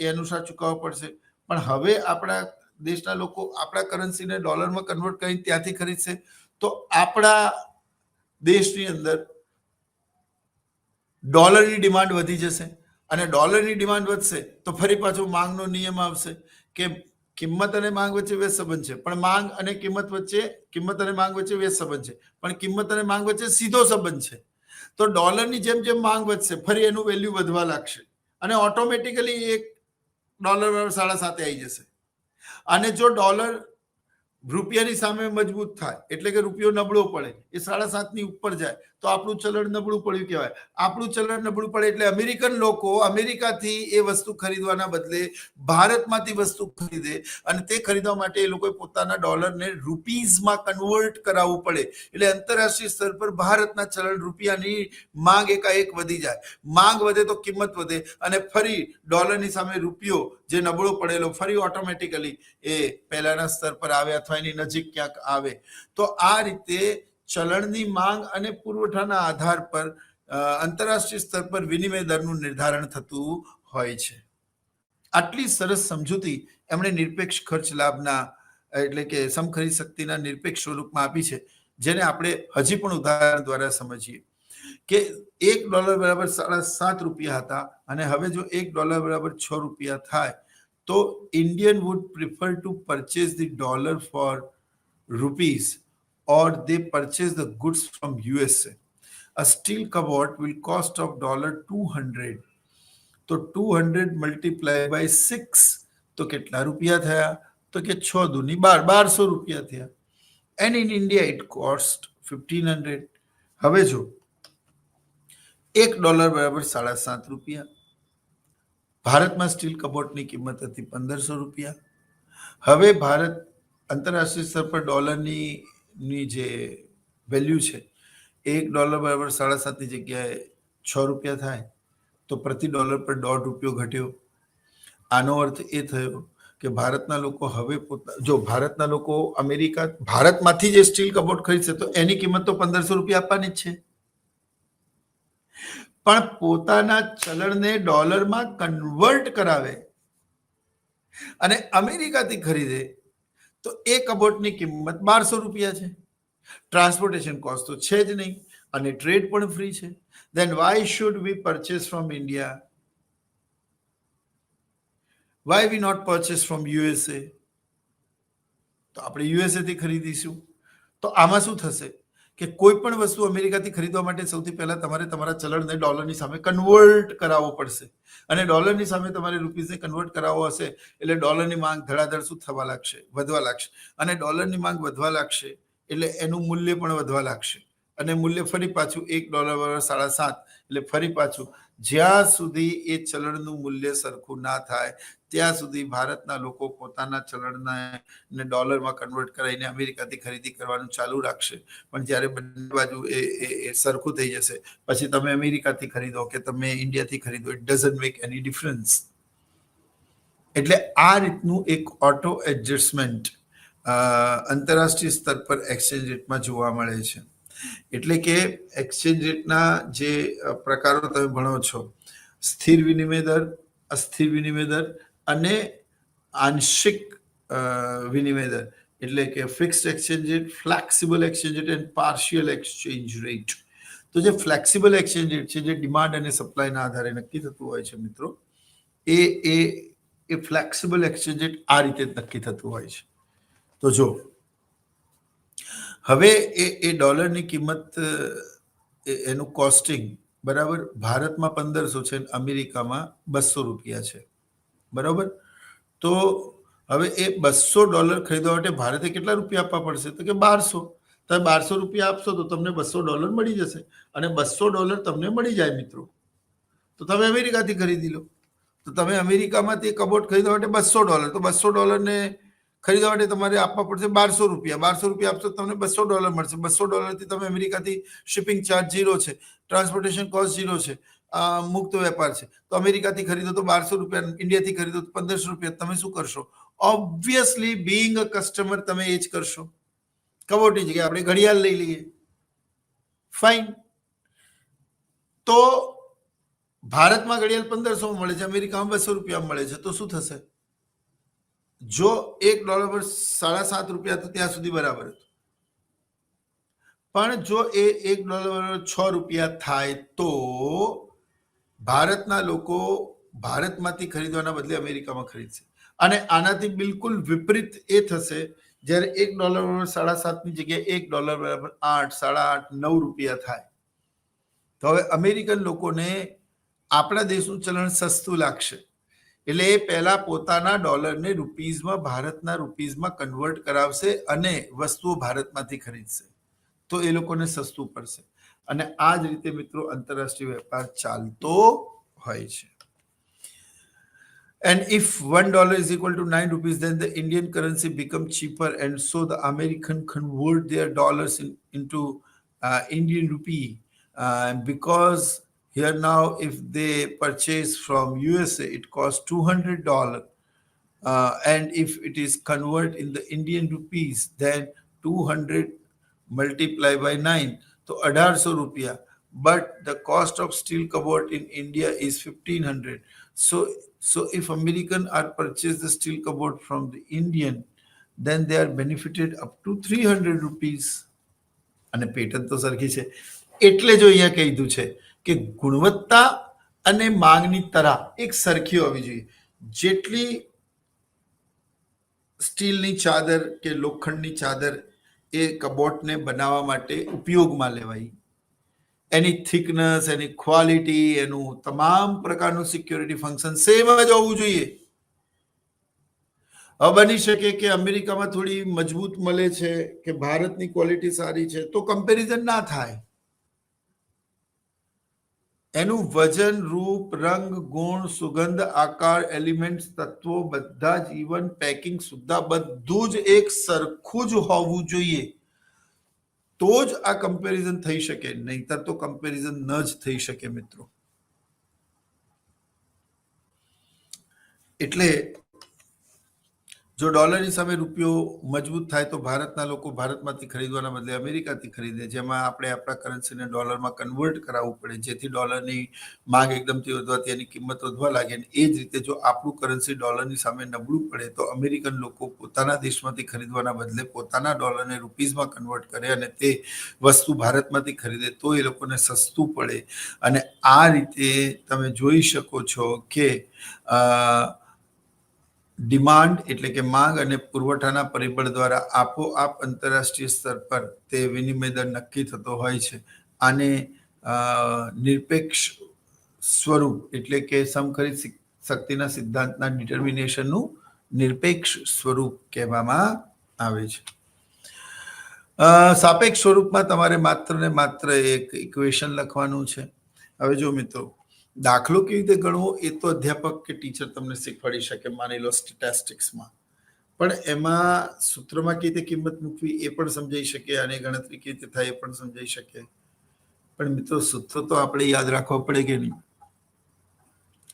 એ અનુસાર ચૂકવવા પડશે. પણ હવે આપણા દેશના લોકો આપણા કરન્સીને ડોલરમાં કન્વર્ટ કરીને ત્યાંથી ખરીદશે તો આપણા દેશની અંદર ડોલરની ડિમાન્ડ વધી જશે, અને ડોલરની ડિમાન્ડ વધશે તો ફરી પાછો માંગનો નિયમ આવશે કે કિંમત અને માંગ વચ્ચે વ્યસ્ત સંબંધ છે, પણ માંગ અને કિંમત અને માંગ વચ્ચે વ્યસ્ત સંબંધ છે, પણ કિંમત અને માંગ વચ્ચે સીધો સંબંધ છે. તો ડોલરની જેમ જેમ માંગ વધશે ફરી એનું વેલ્યુ વધવા લાગશે, અને ઓટોમેટિકલી $1 7.5 આવી જશે. અને જો ડોલર રૂપિયાની સામે મજબૂત થાય, એટલે કે રૂપિયો નબળો પડે, એ 7.5 ઉપર જાય તો આપણું ચલણ નબળું પડ્યું કહેવાય. આપણું ચલણ નબળું પડે એટલે અમેરિકન લોકો અમેરિકાથી એ વસ્તુ ખરીદવાના બદલે ભારતમાંથી વસ્તુ ખરીદે, અને તે ખરીદવા માટે એ લોકોએ પોતાના ડોલરને રૂપીઝમાં કન્વર્ટ કરાવવું પડે. એટલે આંતરરાષ્ટ્રીય સ્તર પર ભારતના ચલણ રૂપિયાની માંગ એકાએક વધી જાય. માંગ વધે તો કિંમત વધે, અને ફરી ડોલરની સામે રૂપિયો જે નબળો પડેલો ફરી ઓટોમેટિકલી એ પહેલાના સ્તર પર આવે અથવા એની નજીક ક્યાંક આવે. તો આ રીતે ચલણની માંગ અને પુરવઠાના આધાર પર આંતરરાષ્ટ્રીય સ્તર પર વિનિમય દરનું નિર્ધારણ થતું હોય છે. આટલી સરસ સમજૂતી એમણે નિરપેક્ષ ખર્ચ લાભના, એટલે કે સમખરીદ શક્તિના નિરપેક્ષ સ્વરૂપમાં આપી છે, જેને આપણે હજી પણ ઉદાહરણ દ્વારા સમજીએ કે $1 બરાબર 7.5 રૂપિયા હતા, અને હવે જો $1 બરાબર 6 રૂપિયા થાય તો Indian would prefer to purchase the dollar for rupees, or they purchase the goods from USA. A steel cupboard will cost of $200. તો 200 multiplied by 6 તો કેટલા રૂપિયા થયા? તો કે 6 દૂની 12, 1200 રૂપિયા થયા. And in India it cost 1,500. હવે જો $1 બરાબર 7.5 રૂપિયા, ભારતમાં સ્ટીલ કપબોર્ડની કિંમત હતી 1,500 રૂપિયા. હવે ભારત આંતરરાષ્ટ્રીય સ્તર પર ડોલરની જે વેલ્યુ છે $1 બરાબર 7.5ની જગ્યાએ 6 રૂપિયા થાય તો પ્રતિ ડોલર પર $1.5 ઘટ્યો. આનો અર્થ એ થયો કે ભારતના લોકો હવે જો ભારતના લોકો ભારતમાંથી જે સ્ટીલ કપબોર્ડ ખરીદશે તો એની કિંમત તો 1,500 રૂપિયા આપવાની જ છે, પણ પોતાના ચલણને ડોલરમાં કન્વર્ટ કરાવે અને અમેરિકાથી ખરીદે તો એ કપબોર્ડની કિંમત 1,200 રૂપિયા છે. ટ્રાન્સપોર્ટેશન કોસ્ટ તો છે જ નહીં, અને ટ્રેડ પણ ફ્રી છે. Then why should we purchase from India? Why we not purchase from USA? તો આપણે યુએસએથી ખરીદીશું. તો આમાં શું થશે કે કોઈ પણ વસ્તુ અમેરિકાથી ખરીદવા માટે સૌથી પહેલા તમારે તમારા ચલણને ડોલરની સામે કન્વર્ટ કરાવવો પડશે, અને ડોલરની સામે તમારે રૂપીઝને કન્વર્ટ કરાવવો હશે એટલે ડોલરની માંગ ધડાધડ શું થવા લાગશે, વધવા લાગશે. અને ડોલરની માંગ વધવા લાગશે એટલે એનું મૂલ્ય પણ વધવા લાગશે, અને મૂલ્ય ફરી પાછું $1 = 7.5, એટલે ફરી પાછું જ્યાં સુધી એ ચલણનું મૂલ્ય સરખું ના થાય ત્યાં સુધી ભારતના લોકો પોતાના ચલણને ડોલરમાં કન્વર્ટ કરાવીને અમેરિકાથી ખરીદી કરવાનું ચાલુ રાખશે. પણ જ્યારે બંને બાજુ એ સરખું થઈ જશે પછી તમે અમેરિકાથી ખરીદો કે તમે ઇન્ડિયાથી ખરીદો, it doesn't make any difference. એટલે આ રીતનું એક ઓટો એડજસ્ટમેન્ટ આંતરરાષ્ટ્રીય સ્તર પર એક્સચેન્જ રેટમાં જોવા મળે છે. એટલે કે એક્સચેન્જ રેટના જે પ્રકારો તમે ભણો છો, સ્થિર વિનિમય દર, અસ્થિર વિનિમય દર અને આંશિક વિનિમય દર, એટલે કે fixed exchange rate, flexible exchange rate and partial exchange rate. તો જે ફ્લેક્સિબલ એક્સચેન્જ રેટ છે, જે ડિમાન્ડ અને સપ્લાયના આધારે નક્કી થતું હોય છે મિત્રો, એ ફ્લેક્સિબલ એક્સચેન્જ રેટ આ રીતે નક્કી થતું હોય છે. તો જો હવે એ ડોલરની કિંમત, એનું કોસ્ટિંગ બરાબર ભારતમાં 1500 છે, અમેરિકામાં $200 છે, બરાબર. તો હવે એ $200 ખરીદવા માટે ભારતે કેટલા રૂપિયા આપવા પડશે? તો કે 1200. તમે $1200 આપશો તો તમને $200 મળી જશે, અને $200 તમને મળી જાય મિત્રો તો તમે અમેરિકાથી ખરીદી લો. તો તમે અમેરિકામાંથી કબોટ ખરીદવા માટે $200, તો $200 ને ખરીદવા માટે તમારે આપવા પડશે $1200. $1200 આપશો તો તમને $200 મળશે. $200 થી તમે અમેરિકાથી શિપિંગ ચાર્જ 0 છે, ટ્રાન્સપોર્ટેશન કોસ્ટ 0 છે, મુક્ત વેપાર છે. તો અમેરિકાથી ખરીદો તો $1200, ઇન્ડિયાથી ખરીદો તો $1500. તમે શું કરશો? ઓબ્વિયસલી બીઈંગ અ કસ્ટમર તમે એ જ કરશો. કબોટની જગ્યાએ આપણે ઘડિયાળ લઈ લઈએ, ફાઇન. તો ભારતમાં ઘડિયાળ 1500 મળે છે, અમેરિકામાં $200 મળે છે, તો શું થશે? જો $1 પર $7.5 તો ત્યાં સુધી બરાબર હતું, પણ જો એ $1 $6 થાય તો ભારતના લોકો ભારતમાંથી ખરીદવાના બદલે અમેરિકામાં ખરીદશે. અને આનાથી બિલકુલ વિપરીત એ થશે જ્યારે $1 7.5 ની જગ્યાએ $1 = 8, 8.5, $9 થાય. તો હવે અમેરિકન લોકોને આપણા દેશનું ચલણ સસ્તું લાગશે, એટલે એ પહેલા પોતાના ડોલરને રૂપીઝમાં, ભારતના રૂપીઝમાં કન્વર્ટ કરાવશે અને વસ્તુઓ ભારતમાંથી ખરીદશે, તો એ લોકોને સસ્તું પડશે. અને આ જ રીતે મિત્રો આંતરરાષ્ટ્રીય વેપાર ચાલતો હોય છે. And if $1 is equal to 9 rupees, then the Indian currency becomes cheaper, and so the American convert their dollars into Indian rupee. Because here now, if they purchase from USA, it costs $200. And if it is convert in the Indian rupees, then 200 multiplied by 9, so $1800. But the cost of steel cupboard in India is 1500. So if American are purchase the steel cupboard from the Indian, then they are benefited up to 300 rupees. અને pattern તો સરખી છે. એટલે જો અહીંયા કીધું છે કે ગુણવત્તા અને માંગની તરા એક સરખી હોવી જોઈએ. જેટલી સ્ટીલની ચાદર કે લોખંડની ચાદર એ કબોટને બનાવવા માટે ઉપયોગમાં લેવાય, એની થિકનેસ, એની ક્વોલિટી, એનું તમામ પ્રકારનું સિક્યોરિટી ફંક્શન સેમ જ હોવું જોઈએ. હવે બની શકે કે અમેરિકામાં થોડી મજબૂત મળે છે કે ભારતની ક્વોલિટી સારી છે, તો કમ્પેરિઝન ના થાય. એનું વજન, રૂપ, રંગ, ગુણ, સુગંધ, આકાર, એલિમેન્ટ્સ, તત્વો બધા જ, ઇવન પેકિંગ સુદ્ધા બધું જ એક સરખું જ હોવું જોઈએ, તો જ આ કમ્પેરિઝન થઈ શકે, નહીતર તો કમ્પેરિઝન ન જ થઈ શકે મિત્રો. એટલે જો ડોલરની સામે રૂપિયો મજબૂત થાય તો ભારતના લોકો ભારતમાંથી ખરીદવાના બદલે અમેરિકાથી ખરીદે, જેમાં આપણે આપણા કરન્સીને ડોલરમાં કન્વર્ટ કરાવવું પડે, જેથી ડોલરની માંગ એકદમથી વધવાથી એની કિંમત વધવા લાગે. એ જ રીતે જો આપણું કરન્સી ડોલરની સામે નબળું પડે તો અમેરિકન લોકો પોતાના દેશમાંથી ખરીદવાના બદલે પોતાના ડોલરને રૂપીઝમાં કન્વર્ટ કરે અને તે વસ્તુ ભારતમાંથી ખરીદે, તો એ લોકોને સસ્તું પડે. અને આ રીતે તમે જોઈ શકો છો કે ડિમાન્ડ એટલે કે માંગ અને પુરવઠાના પરિબળ દ્વારા આપોઆપ આંતરરાષ્ટ્રીય સ્તર પર તે વિનિમય દર નક્કી થતો હોય છે. આને નિરપેક્ષ સ્વરૂપ એટલે કે સમખરીદ શક્તિના સિદ્ધાંતના ડિટર્મિનેશનનું નિરપેક્ષ સ્વરૂપ કહેવામાં આવે છે. સાપેક્ષ સ્વરૂપમાં તમારે માત્ર ને માત્ર એક ઇક્વેશન લખવાનું છે. હવે જો મિત્રો, દાખલો કેવી રીતે ગણવો એ તો અધ્યાપક કે ટીચર તમને શીખવાડી શકે, માની લો સ્ટેટિસ્ટિક્સમાં, પણ એમાં સૂત્રમાં કેવી રીતે કિંમત મૂકવી એ પણ સમજાઈ શકે અને ગણતરી કેવી રીતે થાય એ પણ સમજાઈ શકે. પણ મિત્રો, સૂત્રો તો આપણે યાદ રાખવા પડે કે નહીં?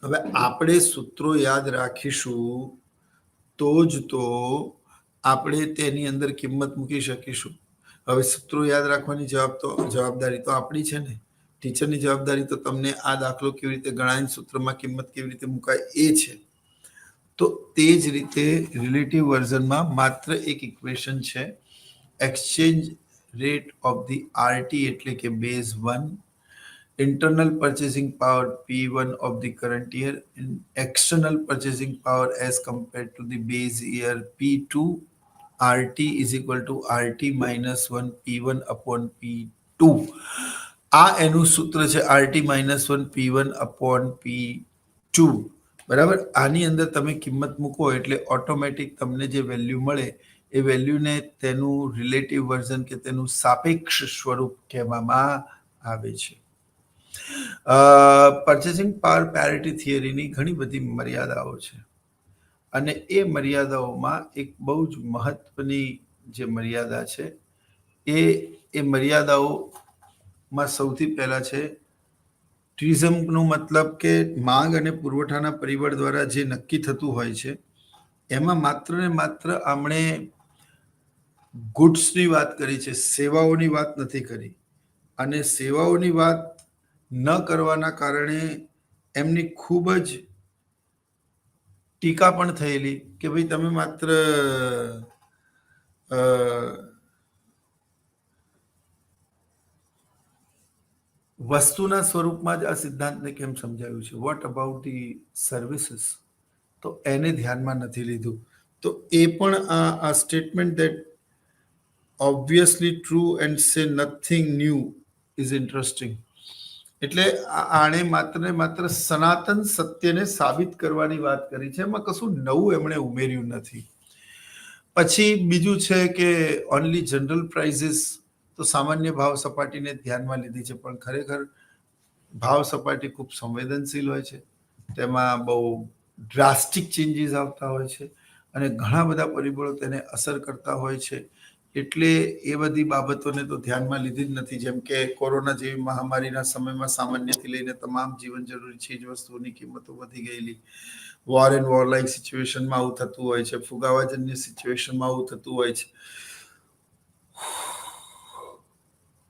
હવે આપણે સૂત્રો યાદ રાખીશું તો જ તો આપણે તેની અંદર કિંમત મૂકી શકીશું. હવે સૂત્રો યાદ રાખવાની જવાબદારી તો આપણી છે ને. ટીચરની જવાબદારી તો તમને આ દાખલો કેવી રીતે ગણાય, સૂત્રમાં કિંમત કેવી રીતે મુકાય એ છે. તો તે જ રીતે રિલેટિવ વર્ઝનમાં માત્ર એક ઇક્વેશન છે, exchange rate of the RT એટલે કે base 1, internal purchasing power P1 of the current year, and external purchasing power as compared to the base year P2, RT is equal to RT minus 1 P1 upon P2. આ એનું સૂત્ર છે, RT minus 1 P1 upon P2. બરાબર? આની અંદર તમે કિંમત મૂકો એટલે ઓટોમેટિક તમને જે વેલ્યુ મળે એ વેલ્યુને તેનું રિલેટિવ વર્ઝન કે તેનું સાપેક્ષ સ્વરૂપ કહેવામાં આવે છે. પર્ચેસિંગ પાવર પેરિટી થિયરીની ઘણી બધી મર્યાદાઓ છે અને એ મર્યાદાઓમાં એક બહુ જ મહત્વની જે મર્યાદા છે એ મર્યાદાઓમાં સૌથી પહેલા છે ટ્રિઝમનો મતલબ કે માંગ અને પુરવઠાના પરિબળ દ્વારા જે નક્કી થતું હોય છે એમાં માત્ર ને માત્ર આપણે ગુડ્સની વાત કરી છે, સેવાઓની વાત નથી કરી. અને સેવાઓની વાત ન કરવાના કારણે એમની ખૂબ જ ટીકા પણ થયેલી કે ભાઈ તમે માત્ર વસ્તુના સ્વરૂપમાં જ આ સિદ્ધાંતને કેમ સમજાવ્યું છે, વોટ અબાઉટ ધી સર્વિસીસ, તો એને ધ્યાનમાં નથી લીધું. તો એ પણ આ statement that obviously true and say nothing new is interesting. એટલે આણે માત્ર ને માત્ર સનાતન સત્યને સાબિત કરવાની વાત કરી છે, એમાં કશું નવું એમણે ઉમેર્યું નથી. પછી બીજું છે કે ઓનલી જનરલ પ્રાઇઝીસ, તો સામાન્ય ભાવ સપાટીને ધ્યાનમાં લીધી છે, પણ ખરેખર ભાવ સપાટી ખૂબ સંવેદનશીલ હોય છે, તેમાં બહુ ડ્રાસ્ટિક ચેન્જીસ આવતા હોય છે અને ઘણા બધા પરિબળો તેને અસર કરતા હોય છે. એટલે એ બધી બાબતોને તો ધ્યાનમાં લીધી જ નથી. જેમ કે કોરોના જેવી મહામારીના સમયમાં સામાન્યથી લઈને તમામ જીવન જરૂરી ચીજ વસ્તુઓની કિંમતો વધી ગયેલી. વોર એન્ડ વોર લાઇક સિચ્યુએશનમાં આવું થતું હોય છે, ફુગાવાજન્ય સિચ્યુએશનમાં આવું થતું હોય છે.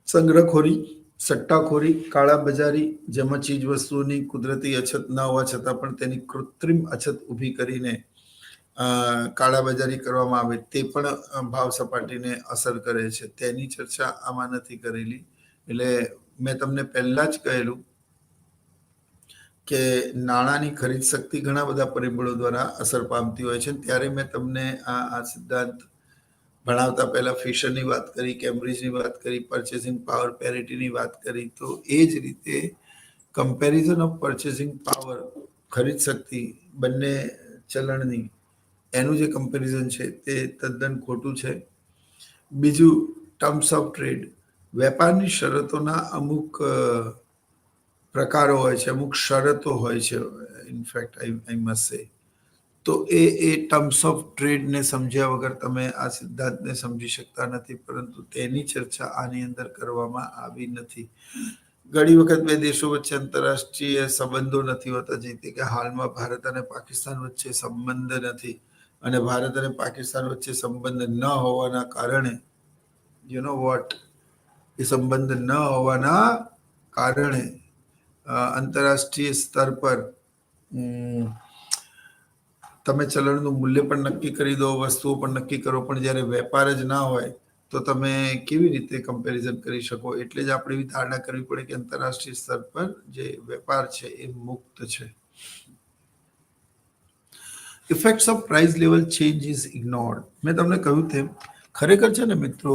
સંગ્રહખોરી, સટ્ટાખોરી, કાળાબજારી, જેમાં ચીજ વસ્તુઓની કુદરતી અછત ન હોવા છતાં પણ તેની કૃત્રિમ અછત ઊભી કરીને કાળાબજારી કરવામાં આવે, તે પણ ભાવ સપાટીને અસર કરે છે. તેની ચર્ચા આમાં નથી કરેલી. એટલે મેં તમને પહેલા જ કહેલું કે નાણાંની ખરીદ શક્તિ ઘણા બધા પરિબળો દ્વારા અસર પામતી હોય છે. ત્યારે મેં તમને આ સિદ્ધાંત ભણાવતા પહેલા ફિશરની વાત કરી, કેમ્બ્રિજની વાત કરી, પર્ચેસિંગ પાવર પેરિટીની વાત કરી. તો એ જ રીતે કમ્પેરિઝન ઓફ પર્ચેસિંગ પાવર, ખરીદ શક્તિ બંને ચલણની, એનું જે કમ્પેરિઝન છે તે તદ્દન ખોટું છે. બીજું, ટર્મ્સ ઓફ ટ્રેડ, વેપારની શરતોના અમુક પ્રકારો હોય છે, અમુક શરતો હોય છે. ઇનફેક્ટ આઈ મસ્ટ સે, તો એ ટર્મ્સ ઓફ ટ્રેડને સમજ્યા વગર તમે આ સિદ્ધાંતને સમજી શકતા નથી, પરંતુ તેની ચર્ચા આની અંદર કરવામાં આવી નથી. ઘણી વખત બે દેશો વચ્ચે આંતરરાષ્ટ્રીય સંબંધો નથી હોતા, જે રીતે કે હાલમાં ભારત અને પાકિસ્તાન વચ્ચે સંબંધ નથી, અને ભારત અને પાકિસ્તાન વચ્ચે સંબંધ ન હોવાના કારણે યુ નો વોટ, એ સંબંધ ન હોવાના કારણે આંતરરાષ્ટ્રીય સ્તર પર તમે ચલણનું મૂલ્ય પણ નક્કી કરી દો, વસ્તુઓ પણ નક્કી કરો, પણ જ્યારે વેપાર જ ના હોય તો તમે કેવી રીતે કમ્પેરિઝન કરી શકો? એટલે જ આપણે એવી ધારણા કરવી પડે કે આંતરરાષ્ટ્રીય સ્તર પર જે વેપાર છે એ મુક્ત છે. Effects of price level change is ignored. મેં તમને કહ્યું તેમ ખરેખર છે ને મિત્રો,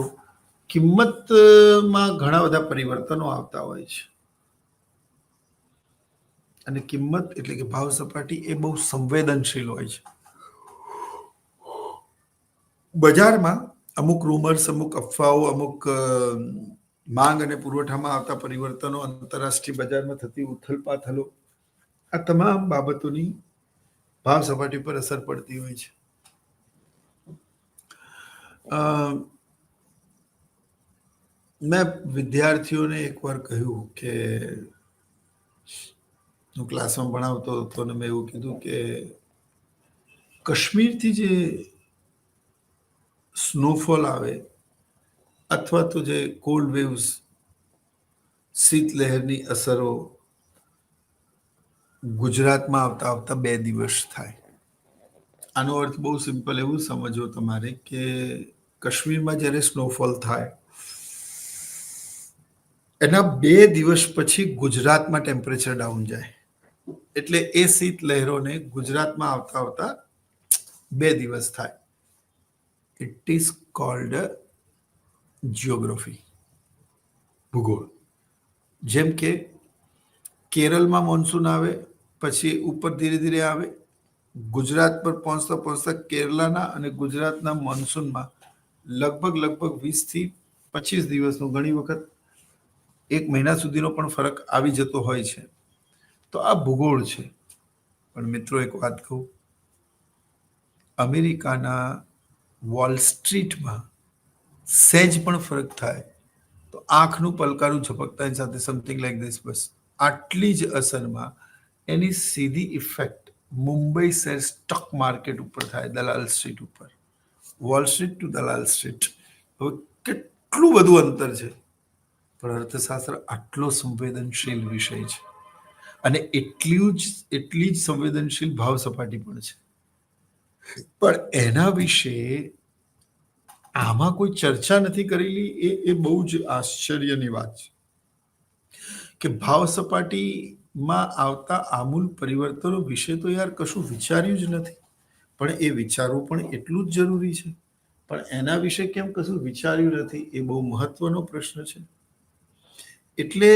કિંમતમાં ઘણા બધા પરિવર્તનો આવતા હોય છે અને કિંમત એટલે કે ભાવ સપાટી એ બહુ સંવેદનશીલ હોય છે. બજારમાં અમુક રૂમર્સ, અમુક અફવાઓ, અમુક માંગ અને પુરવઠામાં આવતા પરિવર્તનો, આંતરરાષ્ટ્રીય બજારમાં થતી ઉથલપાથલો, આ તમામ બાબતોની ભાવ સપાટી પર અસર પડતી હોય છે. મેં વિદ્યાર્થીઓને એકવાર કહ્યું કે હું ક્લાસમાં ભણાવતો હતો અને મેં એવું કીધું કે કાશ્મીરથી જે સ્નોફોલ આવે અથવા તો જે કોલ્ડ વેવ્સ, શીતલહેરની અસરો ગુજરાતમાં આવતા આવતા 2 દિવસ થાય. આનો અર્થ બહુ સિમ્પલ એવું સમજવો તમારે કે કાશ્મીરમાં જ્યારે સ્નોફોલ થાય એના 2 દિવસ પછી ગુજરાતમાં ટેમ્પરેચર ડાઉન જાય. એટલે એ શીત લહેરોને ગુજરાતમાં આવતા આવતા 2 દિવસ થાય. ઇટ ઇઝ કોલ્ડ જિયોગ્રાફી, ભૂગોળ. જેમ કે કેરળમાં મોન્સૂન આવે પછી ઉપર ધીરે ધીરે આવે, ગુજરાત પર પહોંચતા પહોંચતા કેરળના અને ગુજરાતના મોન્સૂનમાં લગભગ 20 થી 25 દિવસનો, ઘણી વખત 1 મહિના સુધીનો પણ ફરક આવી જતો હોય છે. તો આ ભૂગોળ છે. પણ મિત્રો એક વાત કહું, અમેરિકાના વોલ સ્ટ્રીટમાં સહેજ પણ ફરક થાય તો આંખનું પલકારું ઝપકતાની સાથે સમથિંગ લાઈક ધીસ, બસ આટલી જ અસરમાં એની સીધી effect Mumbai share stock market ઉપર થાય, દલાલ સ્ટ્રીટ ઉપર. વોલ સ્ટ્રીટ ટુ દલાલ સ્ટ્રીટ. હવે કેટલું બધું અંતર છે, પણ અર્થશાસ્ત્ર આટલો સંવેદનશીલ વિષય છે અને એટલી જ સંવેદનશીલ ભાવ સપાટી પણ છે. પણ એના વિશે આમાં કોઈ ચર્ચા નથી કરેલી. એ બહુ જ આશ્ચર્યની વાત છે કે ભાવ સપાટીમાં આવતા આમૂલ પરિવર્તનો વિશે તો યાર કશું વિચાર્યું જ નથી. પણ એ વિચારવું પણ એટલું જ જરૂરી છે. પણ એના વિશે કેમ કશું વિચાર્યું નથી, એ બહુ મહત્વનો પ્રશ્ન છે. એટલે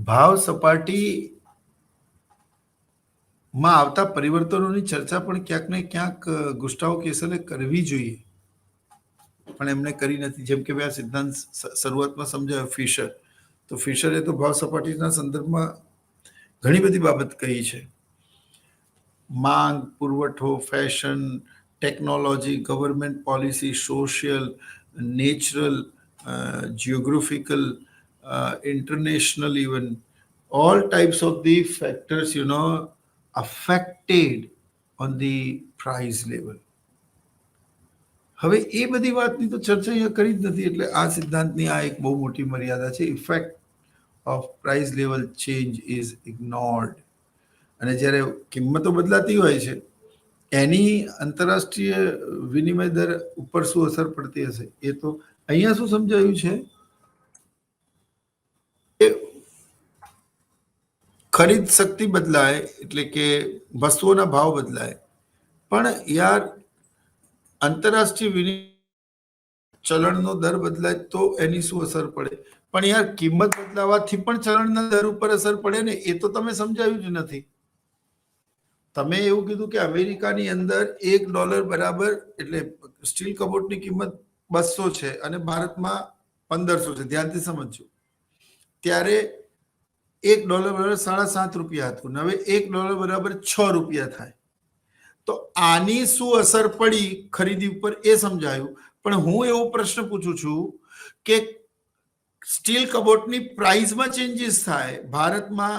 ભાવ સપાટીમાં આવતા પરિવર્તનોની ચર્ચા પણ ક્યાંક ને ક્યાંક ગુસ્ટાવો કેસલે કરવી જોઈએ, પણ એમને કરી નથી. જેમ કે મેં આ સિદ્ધાંત શરૂઆતમાં સમજાવ્યો, ફિશર. તો ફિશરે તો ભાવ સપાટીના સંદર્ભમાં ઘણી બધી બાબત કહી છે. માંગ, પુરવઠો, fashion, technology, government policy, social, natural, geographical, international, even all types of the factors affected on the price level. હવે એ બધી વાતની તો ચર્ચા અહીંયા કરી જ નથી. એટલે આ સિદ્ધાંતની આ એક બહુ મોટી મર્યાદા છે. Effect of price level change is ignored. અને જ્યારે કિંમતો બદલાતી હોય છે એની આંતરરાષ્ટ્રીય વિનિમય દર ઉપર શું અસર પડતી હશે, એ તો અહીંયા શું સમજાયું છે કે ખરીદ શક્તિ બદલાય એટલે કે વસ્તુઓના ભાવ બદલાય, પણ યાર આંતરરાષ્ટ્રીય વિનિમય ચલણનો દર બદલાય તો એની શું અસર પડે. પણ યાર કિંમત બદલાવાથી પણ ચલણના દર ઉપર અસર પડે ને, એ તો તમે સમજાયું જ નથી. તમે એવું કીધું કે અમેરિકાની અંદર $1 બરાબર, એટલે સ્ટીલ કબોટની કિંમત 200 છે અને ભારતમાં 1500 છે. ધ્યાનથી સમજજો. ત્યારે $1 બરાબર 7.5 રૂપિયા હતું, હવે $1 બરાબર 6 રૂપિયા થાય. તો આની શું અસર પડી ખરીદી ઉપર એ સમજાયું. પણ હું એવો પ્રશ્ન પૂછું છું કે સ્ટીલ કબોટની પ્રાઇસમાં ચેન્જીસ થાય, ભારતમાં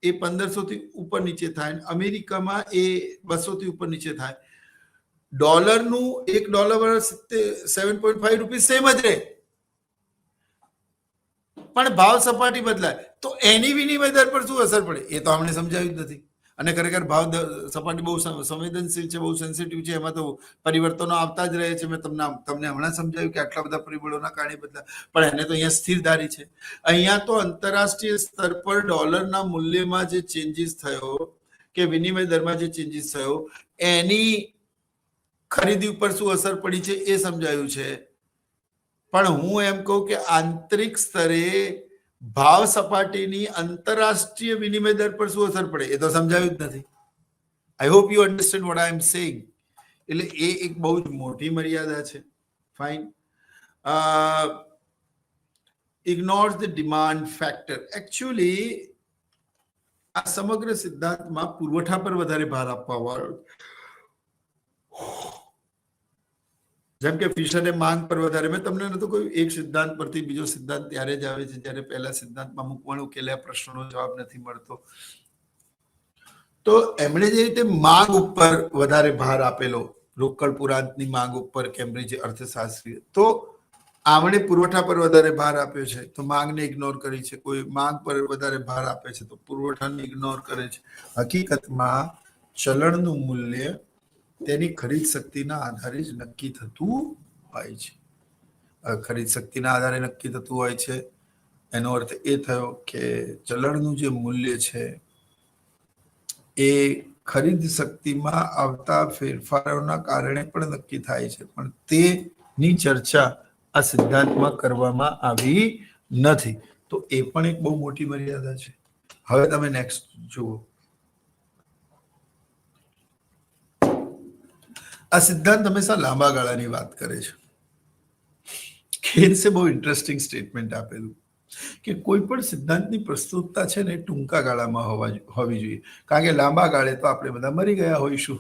એ 1500 થી ઉપર નીચે થાય, અમેરિકામાં એ 200 થી ઉપર નીચે થાય. ડોલરનું $1 7.5 રૂપીસ સેમ જ રહે, પણ ભાવ સપાટી બદલાય તો એની વિનિમય દર પર શું અસર પડે એ તો અમને સમજાવ્યું જ નથી. અને ખરેખર ભાવ સપાટી બહુ સંવેદનશીલ છે, બહુ સેન્સિટિવ છે. એમાં તો પરિવર્તનો આવતા જ રહે છે. મેં તમને હમણાં સમજાવ્યું કે આટલા બધા પરિબળોના કારણે બદલાય, પણ એને તો અહીંયા સ્થિરધારી છે. અહીંયા તો આંતરરાષ્ટ્રીય સ્તર પર ડોલરના મૂલ્યમાં જે ચેન્જીસ થયો કે વિનિમય દરમાં જે ચેન્જીસ થયો એની ખરીદી ઉપર શું અસર પડી છે એ સમજાયું છે. પણ હું એમ કહું કે આંતરિક સ્તરે ભાવ સપાટીની આંતરરાષ્ટ્રીય વિનિમય દર પર શું અસર પડે એ તો સમજાયું જ નથી. I hope you understand what I am saying. એટલે એ એક બહુ જ મોટી મર્યાદા છે. Fine. Ignores the demand factor. Actually આ સમગ્ર સિદ્ધાંતમાં પુરવઠા પર વધારે ભાર આપવામાં આવ્યો. જેમ કે ફિશરે માંગ પર વધારે, મેં તમને નતું કહ્યું એક સિદ્ધાંત પરથી બીજો સિદ્ધાંત ત્યારે જ આવે છે જ્યારે પહેલા સિદ્ધાંતમાં મૂકવાનું ઉકેલ્યા પ્રશ્નોનો જવાબ નથી મળતો. તો એમણે જે રીતે માંગ ઉપર વધારે ભાર આપેલો, રોકડ પુરાંતની માંગ ઉપર કેમ્બ્રિજ અર્થશાસ્ત્રી, તો આમણે પુરવઠા પર વધારે ભાર આપ્યો છે તો માંગને ઇગ્નોર કરી છે. કોઈ માંગ પર વધારે ભાર આપે છે તો પુરવઠાને ઇગ્નોર કરે છે. હકીકતમાં ચલણનું મૂલ્ય તેની ખરીદ શક્તિના આધારે જ નક્કી થતું હોય છે. ખરીદ શક્તિના આધારે નક્કી થતું હોય છે એનો અર્થ એ થયો કે ચલણનું જે મૂલ્ય છે એ ખરીદ શક્તિમાં આવતા ફેરફારોના કારણે પણ નક્કી થાય છે, પણ તેની ચર્ચા આ સિદ્ધાંતમાં કરવામાં આવી નથી. તો એ પણ એક બહુ મોટી મર્યાદા છે. હવે તમે નેક્સ્ટ જુઓ. આ સિદ્ધાંત હંમેશા લાંબા ગાળાની વાત કરે છે. કેન્સે બહુ ઇન્ટરેસ્ટિંગ સ્ટેટમેન્ટ આપેલું કે કોઈ પણ સિદ્ધાંતની પ્રસ્તુતતા છે ને ટૂંકા ગાળામાં હોવી જોઈએ, કારણ કે લાંબા ગાળે તો આપણે બધા મરી ગયા હોઈશું.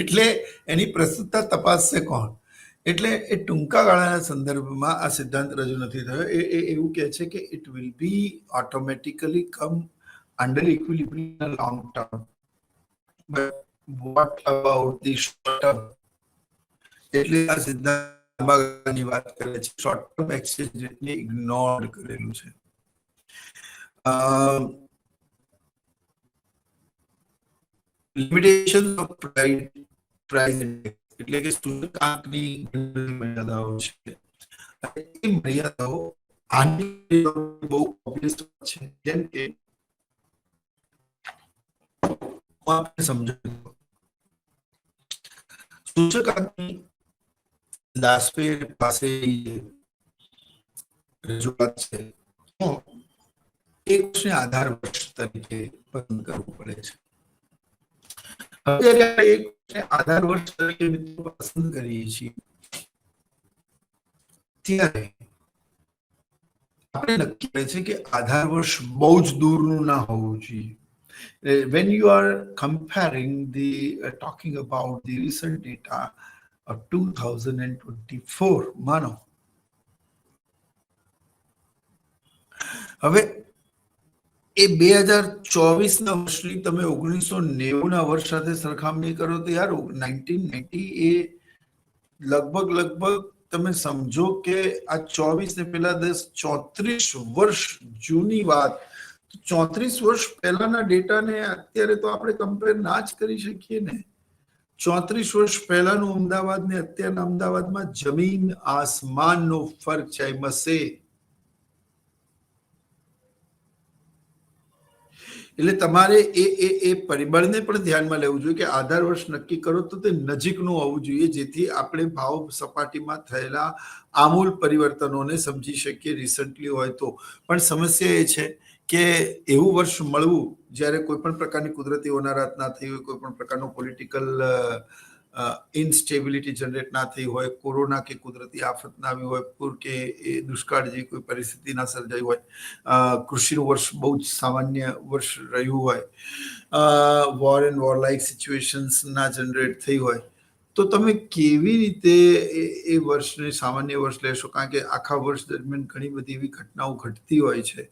એટલે એની પ્રસ્તુતતા તપાસશે કોણ? એટલે એ ટૂંકા ગાળાના સંદર્ભમાં આ સિદ્ધાંત રજૂ નથી થયો. એ એવું કહે છે કે it will be automatically come under equilibrium long term. What about the short term? એટલે આ સિદ્ધાંતની વાત કરે છે. શોર્ટ ટર્મ એક્સચેન્જ રેટને ઇગ્નોર કરેલું છે. લિમિટેશન ઓફ પ્રાઇસ ઇન્ડેક્સ એટલે કે સૂચકાંકની મર્યાદાઓ છે. એ મર્યાદાઓ આની બહુ ઓબ્વિયસ છે. જેમ કે આપણે સમજાવ્યું સૂચકાંકની લાસ્પેર પાસે રજૂઆત છે એક વર્ષને આધાર વર્ષ તરીકે પસંદ કરવું પડે છે. હવે એક આધાર વર્ષ તરીકે મિત્રો પસંદ કરીએ છીએ ત્યારે આપણે નક્કી કરે છે કે આધાર વર્ષ બહુ જ દૂરનું ના હોવું જોઈએ. When you are comparing talking about the recent data of 2024, માનો હવે એ 2024ના વર્ષની તમે 1990ના વર્ષ સાથે સરખામણી કરો તો યાર 1990 એ લગભગ તમે સમજો કે આ 24 ને પેલા 34 વર્ષ જૂની વાત. 34 વર્ષ પહેલાના ડેટાને અત્યારે તો આપણે કમ્પેર ના જ કરી શકીએ ને. 34 વર્ષ પહેલાનું અમદાવાદ ને અત્યારના અમદાવાદમાં જમીન આસમાનનો ફરક છે. મસે એટલે તમારે એ પરિબળને પણ ધ્યાનમાં લેવું જોઈએ કે આધાર વર્ષ નક્કી કરો તો તે નજીકનું હોવું જોઈએ, જેથી આપણે ભાવ સપાટીમાં થયેલા આમૂલ પરિવર્તનોને સમજી શકીએ રિસન્ટલી હોય તો. પણ સમસ્યા એ છે કે એવું વર્ષ મળવું જ્યારે કોઈ પણ પ્રકારની કુદરતી હોનારત ના થઈ હોય, કોઈ પણ પ્રકારનો પોલિટિકલ ઇનસ્ટેબિલિટી જનરેટ ના થઈ હોય, કોરોના કે કુદરતી આફત ના આવી હોય, પૂર કે એ દુષ્કાળ જેવી કોઈ પરિસ્થિતિ ના સર્જાઈ હોય, કૃષિનું વર્ષ બહુ જ સામાન્ય વર્ષ રહ્યું હોય, war and war like situations ના જનરેટ થઈ હોય, તો તમે કેવી રીતે એ વર્ષને સામાન્ય વર્ષ લેશો? કારણ કે આખા વર્ષ દરમિયાન ઘણી બધી એવી ઘટનાઓ ઘટતી હોય છે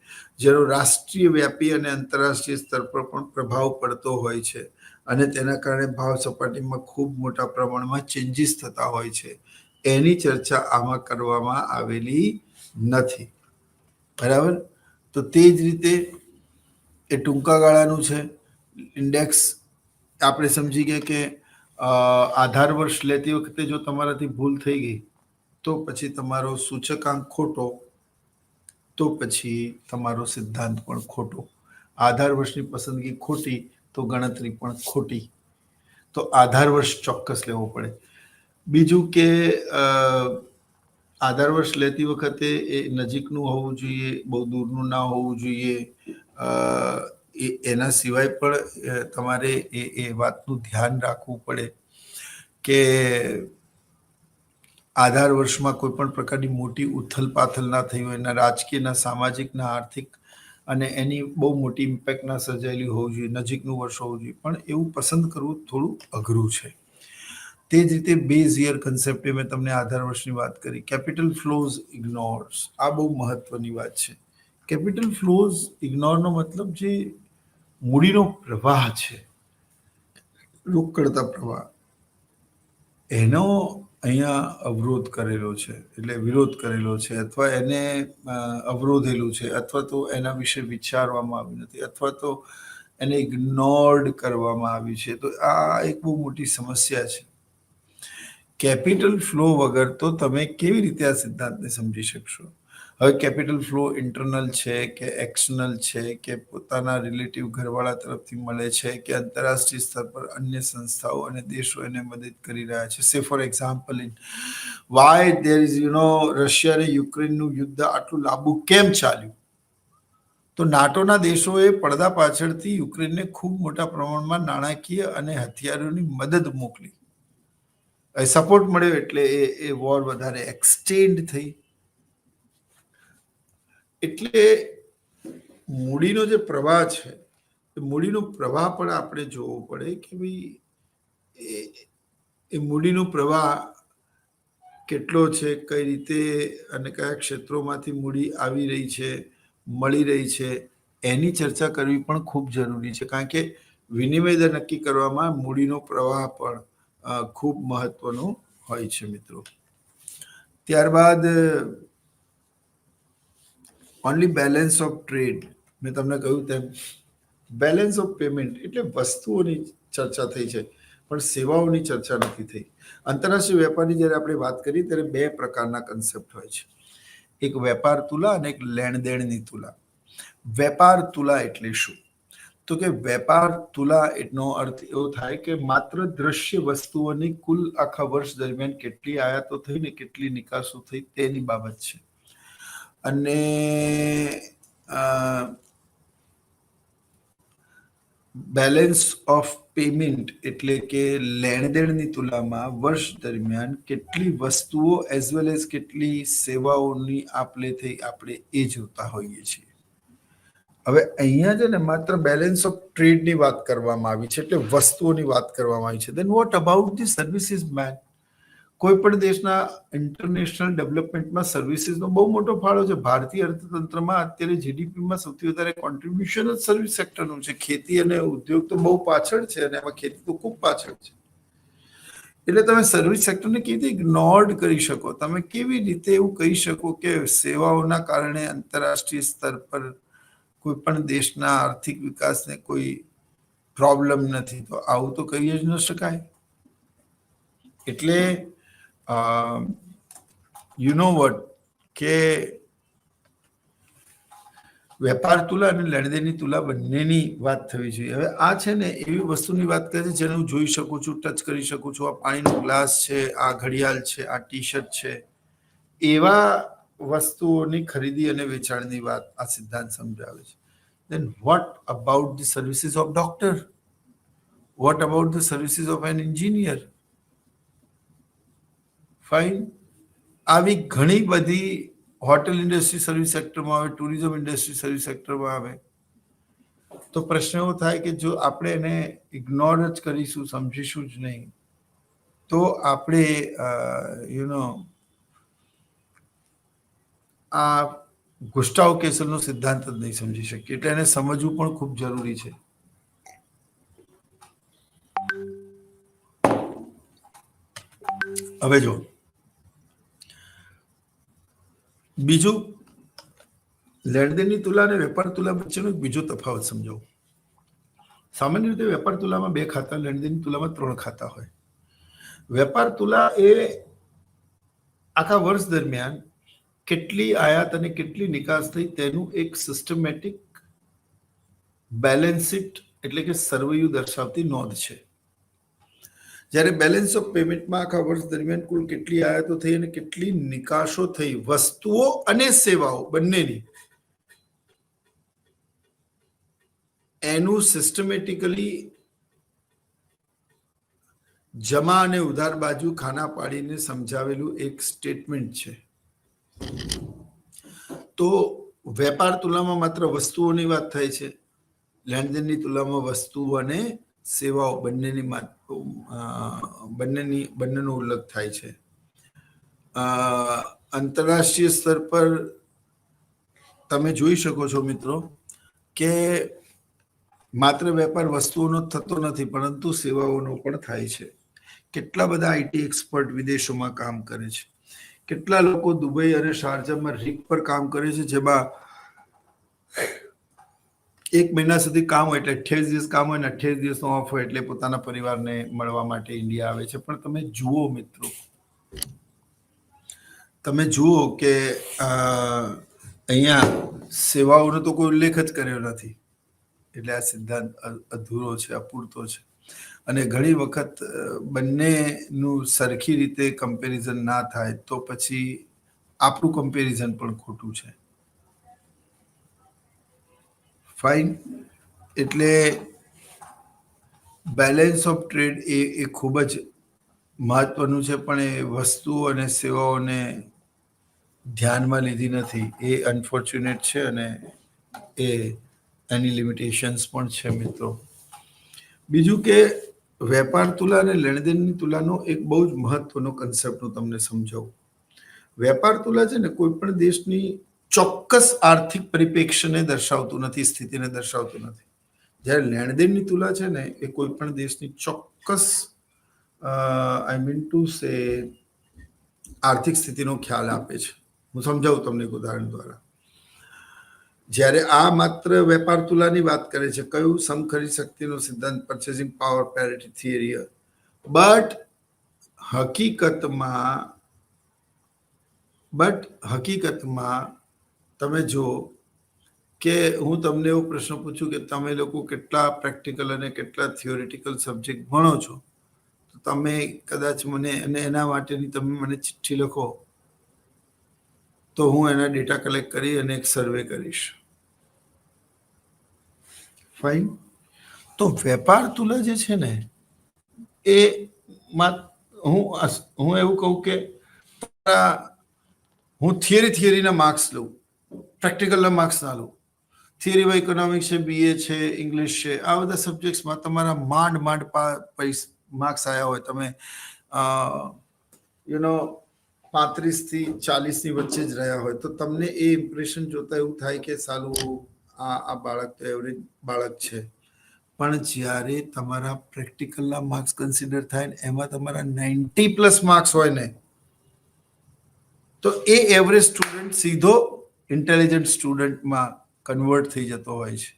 જેનો રાષ્ટ્રીય વ્યાપી અને આંતરરાષ્ટ્રીય સ્તર પર પણ પ્રભાવ પડતો હોય છે અને તેના કારણે ભાવ સપાટીમાં ખૂબ મોટા પ્રમાણમાં ચેન્જીસ થતા હોય છે. એની ચર્ચા આમાં કરવામાં આવેલી નથી. બરાબર? તો તે જ રીતે એ ટૂંકા ગાળાનું છે. ઇન્ડેક્સ આપણે સમજી ગયા કે આધાર વર્ષ લેતી વખતે જો તમારાથી ભૂલ થઈ ગઈ તો પછી તમારો સૂચકાંક ખોટો, તો પછી તમારો સિદ્ધાંત પણ ખોટો. આધાર વર્ષની પસંદગી ખોટી તો ગણતરી પણ ખોટી. તો આધાર વર્ષ ચોક્કસ લેવો પડે. બીજું કે આધાર વર્ષ લેતી વખતે એ નજીકનું હોવું જોઈએ, બહુ દૂરનું ના હોવું જોઈએ. એના સિવાય પણ તમારે એ વાતનું ધ્યાન રાખવું પડે કે આધાર વર્ષમાં કોઈ પણ પ્રકારની મોટી ઉથલ પાથલ ના થઈ હોય, એના રાજકીયના, સામાજિકના, આર્થિક અને એની બહુ મોટી ઇમ્પેક્ટ ના સર્જાયેલી હોવું જોઈએ, નજીકનું વર્ષ હોવું જોઈએ. પણ એવું પસંદ કરવું થોડું અઘરું છે. તે જ રીતે બેઝ યર કન્સેપ્ટ, મેં તમને આધાર વર્ષની વાત કરી. કેપિટલ ફ્લોઝ ઇગ્નોર્સ, આ બહુ મહત્વની વાત છે. કેપિટલ ફ્લોઝ ઇગ્નોરનો મતલબ જે મૂડીનો પ્રવાહ છે, રોકડતા પ્રવાહ, એનો અહીંયા અવરોધ કરેલો છે, એટલે વિરોધ કરેલો છે, અથવા એને અવરોધેલું છે, અથવા તો એના વિશે વિચારવામાં આવ્યું નથી, અથવા તો એને ઇગ્નોર્ડ કરવામાં આવી છે. તો આ એક બહુ મોટી સમસ્યા છે. કેપિટલ ફ્લો વગર તો તમે કેવી રીતે આ સિદ્ધાંતને સમજી શકશો? હવે કેપિટલ ફ્લો ઇન્ટરનલ છે કે એક્સટર્નલ છે, કે પોતાના રિલેટિવ ઘરવાળા તરફથી મળે છે, કે આંતરરાષ્ટ્રીય સ્તર પર અન્ય સંસ્થાઓ અને દેશો એને મદદ કરી રહ્યા છે. Say for example, in why there is Russia અને યુક્રેનનું યુદ્ધ આટલું લાંબુ કેમ ચાલ્યું? તો નાટોના દેશોએ પડદા પાછળથી યુક્રેનને ખૂબ મોટા પ્રમાણમાં નાણાકીય અને હથિયારોની મદદ મોકલી. સપોર્ટ મળ્યો એટલે એ વોર વધારે એક્સટેન્ડ થઈ. એટલે મૂડીનો જે પ્રવાહ છે, એ મૂડીનો પ્રવાહ પણ આપણે જોવો પડે કે ભાઈ એ મૂડીનો પ્રવાહ કેટલો છે, કઈ રીતે અને કયા ક્ષેત્રોમાંથી મૂડી આવી રહી છે, મળી રહી છે, એની ચર્ચા કરવી પણ ખૂબ જરૂરી છે. કારણ કે વિનિમય દર નક્કી કરવામાં મૂડીનો પ્રવાહ પણ ખૂબ મહત્વનો હોય છે મિત્રો. ત્યારબાદ ઓનલી બેલેન્સ ઓફ ટ્રેડ, મેં તમને કહ્યું તેમ બેલેન્સ ઓફ પેમેન્ટ એટલે વસ્તુઓની ચર્ચા થઈ છે, પણ સેવાઓની ચર્ચા નથી થઈ. આંતરરાષ્ટ્રીય વેપારની જ્યારે આપણે વાત કરીએ ત્યારે બે પ્રકારના કન્સેપ્ટ હોય છે, એક વેપાર તુલા અને એક લેણ દેણની તુલા. વેપાર તુલા એટલે શું? તો કે વેપાર તુલા એનો અર્થ એવો થાય કે માત્ર દ્રશ્ય વસ્તુઓની કુલ આખા વર્ષ દરમિયાન કેટલી આયાતો થઈ ને કેટલી નિકાસો થઈ તેની બાબત છે. અને બેલેન્સ ઓફ પેમેન્ટ એટલે કે લેણદેણની તુલામાં વર્ષ દરમિયાન કેટલી વસ્તુઓ એઝ વેલ એઝ કેટલી સેવાઓની આપલે થઈ, આપણે એ જોતા હોઈએ છીએ. હવે અહીંયા છે ને માત્ર બેલેન્સ ઓફ ટ્રેડની વાત કરવામાં આવી છે, એટલે વસ્તુઓની વાત કરવામાં આવી છે. Then what about the services man? કોઈ પણ દેશના ઇન્ટરનેશનલ ડેવલપમેન્ટમાં સર્વિસીસનો બહુ મોટો ફાળો છે. ભારતીય અર્થતંત્રમાં અત્યારે જીડીપીમાં સૌથી વધારે કોન્ટ્રીબ્યુશન જ સર્વિસ સેક્ટરનું છે. ખેતી અને ઉદ્યોગ તો બહુ પાછળ છે, અને એમાં ખેતી તો ખૂબ પાછળ છે. એટલે તમે સર્વિસ સેક્ટરને કેવી રીતે ઇગ્નોર્ડ કરી શકો? તમે કેવી રીતે એવું કહી શકો કે સેવાઓના કારણે આંતરરાષ્ટ્રીય સ્તર પર કોઈ પણ દેશના આર્થિક વિકાસને કોઈ પ્રોબ્લેમ નથી? તો આવું તો કહી જ ન શકાય. એટલે યુ નો વોટ કે વેપાર તુલા અને લેણદેણની તુલા બંનેની વાત થવી જોઈએ. હવે આ છે ને એવી વસ્તુની વાત કરે છે જેને હું જોઈ શકું છું, ટચ કરી શકું છું. આ પાણીનો ગ્લાસ છે, આ ઘડિયાળ છે, આ ટી શર્ટ છે, એવા વસ્તુઓની ખરીદી અને વેચાણની વાત આ સિદ્ધાંત સમજાવે છે. Then what about the services of doctor? What about the services of an engineer? Fine. આવી ઘણી બધી હોટેલ ઇન્ડસ્ટ્રી સર્વિસ સેક્ટરમાં આવે, ટુરિઝમ ઇન્ડસ્ટ્રી સર્વિસ સેક્ટરમાં આવે. તો પ્રશ્ન એવો થાય કે જો આપણે એને ઇગ્નોર જ કરીશું, સમજીશું જ નહીં, તો આપણે આ ગુસ્ટાવ કેસલનો સિદ્ધાંત જ નહીં સમજી શકીએ. એટલે એને સમજવું પણ ખૂબ જરૂરી છે. હવે જો બીજું, લેણદેણની તુલા અને વેપાર તુલા વચ્ચેનો બીજો તફાવત સમજાવું. સામાન્ય રીતે વેપાર તુલામાં 2 ખાતા, લેણદેણની તુલામાં 3 ખાતા હોય. વેપાર તુલા એ આખા વર્ષ દરમિયાન કેટલી આયાત અને કેટલી નિકાસ થઈ તેનું એક સિસ્ટમેટિક બેલેન્સ શીટ એટલે કે સરવૈયું દર્શાવતી નોંધ છે. જ્યારે બેલેન્સ ઓફ પેમેન્ટમાં આખા વર્ષ દરમિયાન કુલ કેટલી આયાતો થઈ અને કેટલી નિકાસો થઈ વસ્તુઓ અને સેવાઓ બંનેની, એનું સિસ્ટમેટિકલી જમા અને ઉધાર બાજુ ખાના પાડીને સમજાવેલું એક સ્ટેટમેન્ટ છે. તો વેપાર તુલનામાં માત્ર વસ્તુઓની વાત થાય છે, લેણદેણની તુલનામાં વસ્તુઓ અને સેવાઓ બંનેનો ઉલ્લેખ થાય છે. આંતરરાષ્ટ્રીય સ્તર પર તમે જોઈ શકો છો મિત્રો કે માત્ર વેપાર વસ્તુઓનો થતો નથી પરંતુ સેવાઓનો પણ થાય છે. કેટલા બધા આઈટી એક્સપર્ટ વિદેશોમાં કામ કરે છે, કેટલા લોકો દુબઈ અને શારજામાં રિગ પર કામ કરે છે, જેમાં 1 મહિના સુધી કામ હોય એટલે 28 દિવસ કામ હોય ને 28 દિવસનો ઓફ હોય એટલે પોતાના પરિવારને મળવા માટે ઇન્ડિયા આવે છે. પણ તમે જુઓ મિત્રો, તમે જુઓ કે અહીંયા સેવાઓનો તો કોઈ ઉલ્લેખ જ કર્યો નથી, એટલે આ સિદ્ધાંત અધૂરો છે, અપૂરતો છે. અને ઘણી વખત બંનેનું સરખી રીતે કમ્પેરિઝન ના થાય તો પછી આપણું કમ્પેરિઝન પણ ખોટું છે. ફાઇન. એટલે બેલેન્સ ઓફ ટ્રેડ એ ખૂબ જ મહત્વનું છે, પણ એ વસ્તુઓ અને સેવાઓને ધ્યાનમાં લીધી નથી. એ અનફોર્ચ્યુનેટ છે અને એની લિમિટેશન્સ પણ છે મિત્રો. બીજું કે વેપાર તુલા અને લેણદેણની તુલાનો એક બહુ જ મહત્વનો કન્સેપ્ટ હું તમને સમજાવું. વેપાર તુલા છે ને કોઈ પણ દેશની ચોક્કસ આર્થિક પરિપ્રેક્ષ્યને દર્શાવતું નથી, સ્થિતિને દર્શાવતું નથી. જ્યારે લેણદેણની તુલા છે ને એ કોઈ પણ દેશની ચોક્કસ આઈ મીન ટુ સે આર્થિક સ્થિતિનો ખ્યાલ આપે છે. હું સમજાવું તમને એક ઉદાહરણ દ્વારા. જ્યારે આ માત્ર વેપાર તુલાની વાત કરે છે, કયું સમખરીદ શક્તિનો સિદ્ધાંત, purchasing power parity theory, but હકીકતમાં તમે જો કે હું તમને એવો પ્રશ્ન પૂછું કે તમે લોકો કેટલા પ્રેક્ટિકલ અને કેટલા થિયોરિટિકલ સબ્જેક્ટ ભણો છો, તો તમે કદાચ મને અને એના માટેની તમે મને ચિઠ્ઠી લખો તો હું એના ડેટા કલેક્ટ કરી અને એક સર્વે કરીશ. ફાઇન. તો વેપાર તુલા જે છે ને એ હું એવું કહું કે હું થિયરીના માર્ક્સ લઉં, પ્રેક્ટિકલના માર્ક્સ ના લઉં. થિયરીમાં ઇકોનોમિક્સ છે, બીએ છે, ઇંગ્લિશ છે, આ બધા સબ્જેક્ટ્સમાં તમારા માંડ માર્ક્સ આવ્યા હોય, તમે 35 થી 40 ની વચ્ચે જ રહ્યા હોય, તો તમને એ ઇમ્પ્રેશન જોતા એવું થાય કે સાલું આ બાળક તો એવરેજ બાળક છે. પણ જ્યારે તમારા પ્રેક્ટિકલના માર્ક્સ કન્સિડર થાય ને એમાં તમારા 90+ માર્ક્સ હોય ને, તો એ એવરેજ સ્ટુડન્ટ સીધો ઇન્ટેલિજન્ટ સ્ટુડન્ટમાં કન્વર્ટ થઈ જતો હોય છે.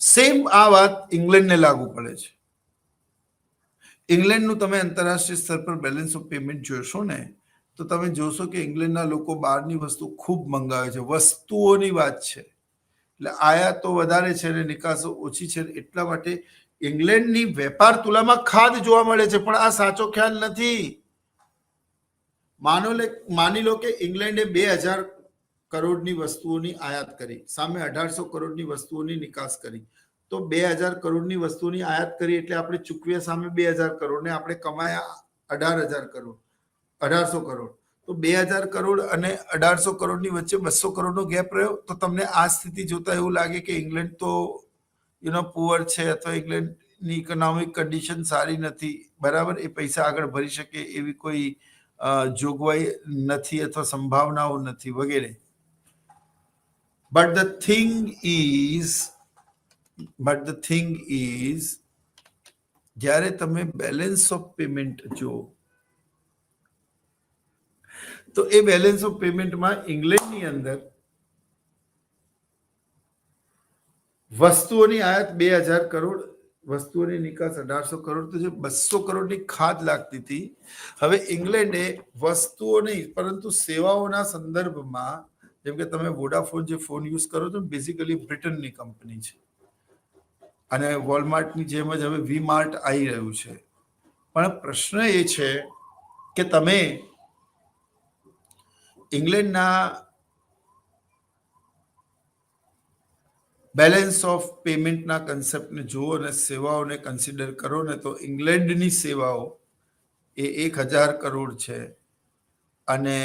સેમ આ વાત ઇંગ્લેન્ડને લાગુ પડે છે. ઇંગ્લેન્ડનું તમે આંતરરાષ્ટ્રીય સ્તર પર બેલેન્સ ઓફ પેમેન્ટ જોશો ને તો તમે જોશો કે ઇંગ્લેન્ડના લોકો બહારની વસ્તુ ખૂબ મંગાવે છે. વસ્તુઓની વાત છે એટલે આયાતો વધારે છે અને નિકાસો ઓછી છે. એટલા માટે ઇંગ્લેન્ડની વેપાર તુલામાં ખાદ જોવા મળે છે, પણ આ સાચો ખ્યાલ નથી. માની લો કે ઇંગ્લેન્ડે 2000 કરોડની વસ્તુઓની આયાત કરી, સામે 1800 કરોડની વસ્તુઓની નિકાસ કરી. તો 2000 કરોડની વસ્તુની આયાત કરી એટલે આપણે ચૂકવ્યા સામે 2000 કરોડ ને આપણે કમાયા 1800 કરોડ. તો 2000 કરોડ અને 1800 કરોડની વચ્ચે 200 કરોડનો ગેપ રહ્યો. તો તમને આ સ્થિતિ જોતા એવું લાગે કે ઇંગ્લેન્ડ તો પુઅર છે અથવા ઇંગ્લેન્ડની ઇકોનોમિક કન્ડિશન સારી નથી, બરાબર, એ પૈસા આગળ ભરી શકે એવી કોઈ જોગવાઈ નથી અથવા સંભાવનાઓ નથી વગેરે. But the thing is જ્યારે તમે બેલેન્સ ઓફ પેમેન્ટ જો તો એ બેલેન્સ ઓફ પેમેન્ટમાં ઇંગ્લેન્ડની અંદર વસ્તુઓની આયાત 2000 કરોડ, વસ્તુઓની નિકાસ 1800 કરોડ, તો જે 200 કરોડની ખાધ લાગતી હતી, હવે ઇંગ્લેન્ડે વસ્તુઓ નહીં પરંતુ સેવાઓના સંદર્ભમાં, જેમ કે તમે વોડાફોન જે ફોન યુઝ કરો છો, બેઝિકલી બ્રિટનની કંપની છે, અને વોલમાર્ટની જેમ જ હવે વી માર્ટ આવી રહ્યું છે. પણ પ્રશ્ન એ છે કે તમે ઇંગ્લેન્ડના બેલેન્સ ઓફ પેમેન્ટના કન્સેપ્ટને જુઓ અને સેવાઓને કન્સિડર કરો ને તો ઇંગ્લેન્ડની સેવાઓ એ 1,000 કરોડ છે, અને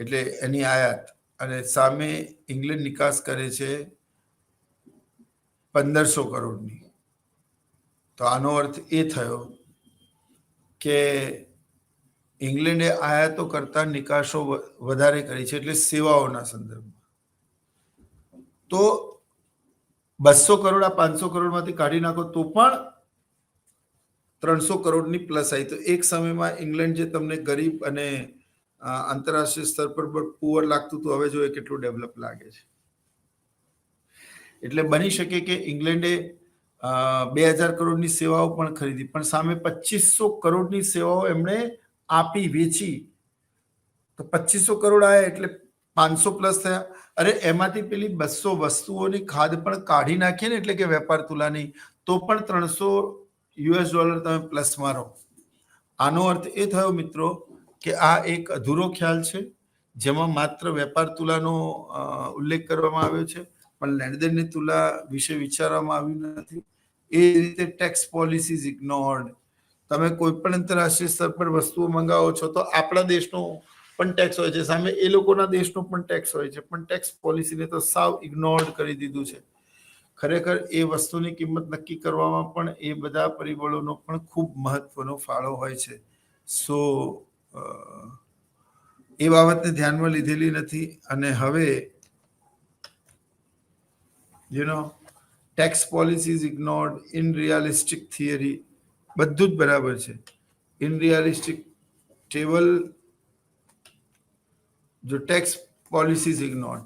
એટલે એની આયાત, અને સામે ઇંગ્લેન્ડ નિકાસ કરે છે 1,500 કરોડની. તો આનો અર્થ એ થયો કે ઇંગ્લેન્ડે આયાતો કરતા નિકાસો વધારે કરી છે, એટલે સેવાઓના સંદર્ભમાં. તો 200 કરોડ આ 500 કરોડમાંથી કાઢી નાખો તો પણ 300 કરોડની પ્લસ આવી. તો એક સમયમાં ઇંગ્લેન્ડ જે તમને ગરીબ અને આંતરરાષ્ટ્રીય સ્તર પર પુઅર લાગતું હતું, હવે જો એ કેટલું ડેવલપ લાગે છે. એટલે બની શકે કે ઇંગ્લેન્ડે 2,000 કરોડની સેવાઓ પણ ખરીદી, પણ સામે 2,500 કરોડની સેવાઓ એમણે આપી, વેચી. તો 2,500 કરોડ આવ્યા એટલે 500 પ્લસ થયા. અરે એમાંથી પેલી 200 વસ્તુઓની ખાદ પણ કાઢી નાખીએ ને, એટલે કે વેપાર તુલાની, તો પણ $300 તમે પ્લસમાં રહો. આનો અર્થ એ થયો મિત્રો કે આ એક અધૂરો ખ્યાલ છે, જેમાં માત્ર વેપાર તુલાનો ઉલ્લેખ કરવામાં આવ્યો છે, પણ લેણદેણની તુલા વિશે વિચારવામાં આવ્યું નથી. એ રીતે ટેક્સ પોલિસીઝ ઇગ્નોર્ડ. તમે કોઈ પણ આંતરરાષ્ટ્રીય સ્તર પર વસ્તુઓ મંગાવો છો તો આપણા દેશનો પણ ટેક્સ હોય છે, સામે એ લોકોના દેશનો પણ ટેક્સ હોય છે, પણ ટેક્સ પોલિસીને તો સાવ ઇગ્નોર્ડ કરી દીધું છે. ખરેખર એ વસ્તુની કિંમત નક્કી કરવામાં પણ એ બધા પરિબળોનો પણ ખૂબ મહત્વનો ફાળો હોય છે. સો એ બાબતને ધ્યાનમાં લીધેલી નથી. અને હવે tax policies ignored, unrealistic theory, બધું જ બરાબર છે. ઇન રિયાલિસ્ટિક ટેબલ, જો ટેક્સ પોલિસીઝ ઇગ્નોર્ડ.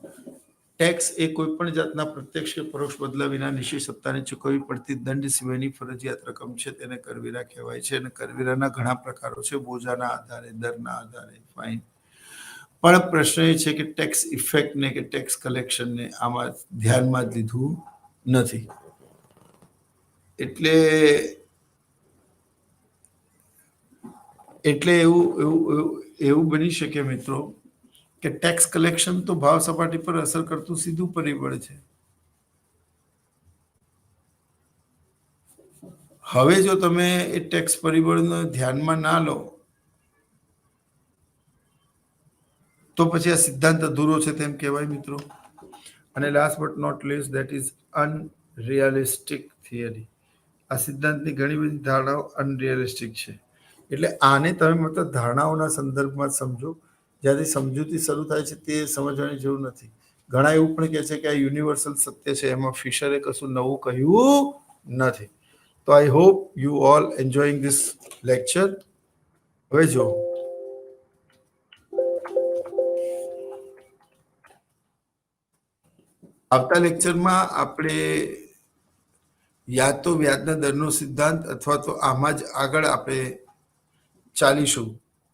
ટેક્સ એ કોઈ પણ જાતના પ્રત્યક્ષ કે પરોક્ષ બદલા વિના નિશ્ચિત સત્તાને ચૂકવવી પડતી દંડ સિવાયની ફરજિયાત રકમ છે, તેને કરવેરા કહેવાય છે. અને કરવેરાના ઘણા પ્રકારો છે, બોજાના આધારે, દરના આધારે, ફાઇન. પણ પ્રશ્ન એ છે કે ટેક્સ ઇફેક્ટને કે ટેક્સ કલેક્શનને આમાં ધ્યાનમાં જ લીધું નથી. એટલે એવું બની શકે મિત્રો કે ટેક્સ કલેક્શન તો ભાવ સપાટી પર અસર કરતું સીધું પરિબળ છે. હવે જો તમે એ ટેક્સ પરિબળને ધ્યાનમાં ના લો તો પછી આ સિદ્ધાંત અધૂરો છે તેમ કહેવાય મિત્રો. અને last but not least, that is unrealistic theory. આ સિદ્ધાંતની ઘણી બધી ધારણાઓ અનરિયાલિસ્ટિક છે. એટલે આને તમે મતલબ ધારણાઓના સંદર્ભમાં સમજો. જ્યાંથી સમજૂતી શરૂ થાય છે તે સમજવાની જરૂર નથી. ઘણા એવું પણ કહે છે કે આ યુનિવર્સલ સત્ય છે, એમાં ફિશરે કશું નવું કહ્યું નથી. તો આઈ hope you all enjoying this lecture. હવે જો આવતા લેક્ચરમાં આપણે યા તો વ્યાજના દરનો સિદ્ધાંત અથવા તો આમાં જ આગળ આપણે ચાલીશું,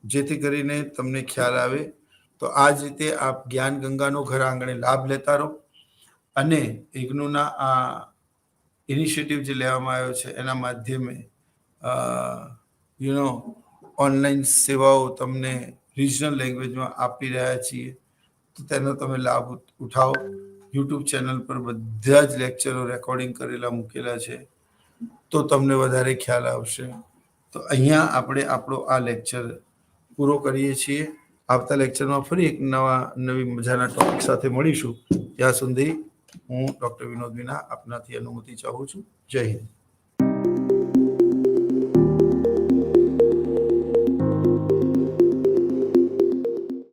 જેથી કરીને તમને ખ્યાલ આવે. તો આ જ રીતે આપ જ્ઞાન ગંગાનો ઘર આંગણે લાભ લેતા રહો. અને ઇગ્નુના આ ઇનિશિયેટિવ જે લેવામાં આવ્યો છે એના માધ્યમે ઓનલાઈન સેવાઓ તમને રિજનલ લેંગ્વેજમાં આપી રહ્યા છીએ. તો તેનો તમે લાભ ઉઠાવો. યુટ્યુબ ચેનલ પર બધા જ લેક્ચરો રેકોર્ડિંગ કરેલા મૂકેલા છે, તો તમને વધારે ખ્યાલ આવશે. તો અહીંયા આપણે આપણો આ લેક્ચર પૂરો કરીએ છીએ. આવતા લેક્ચરમાં ફરી એક નવી મજાના ટોપિક સાથે મળીશું. ત્યાં સુધી હું ડૉક્ટર વિનોદ મીના આપનાથી અનુમતિ ચાહું છું. જય હિન્દ.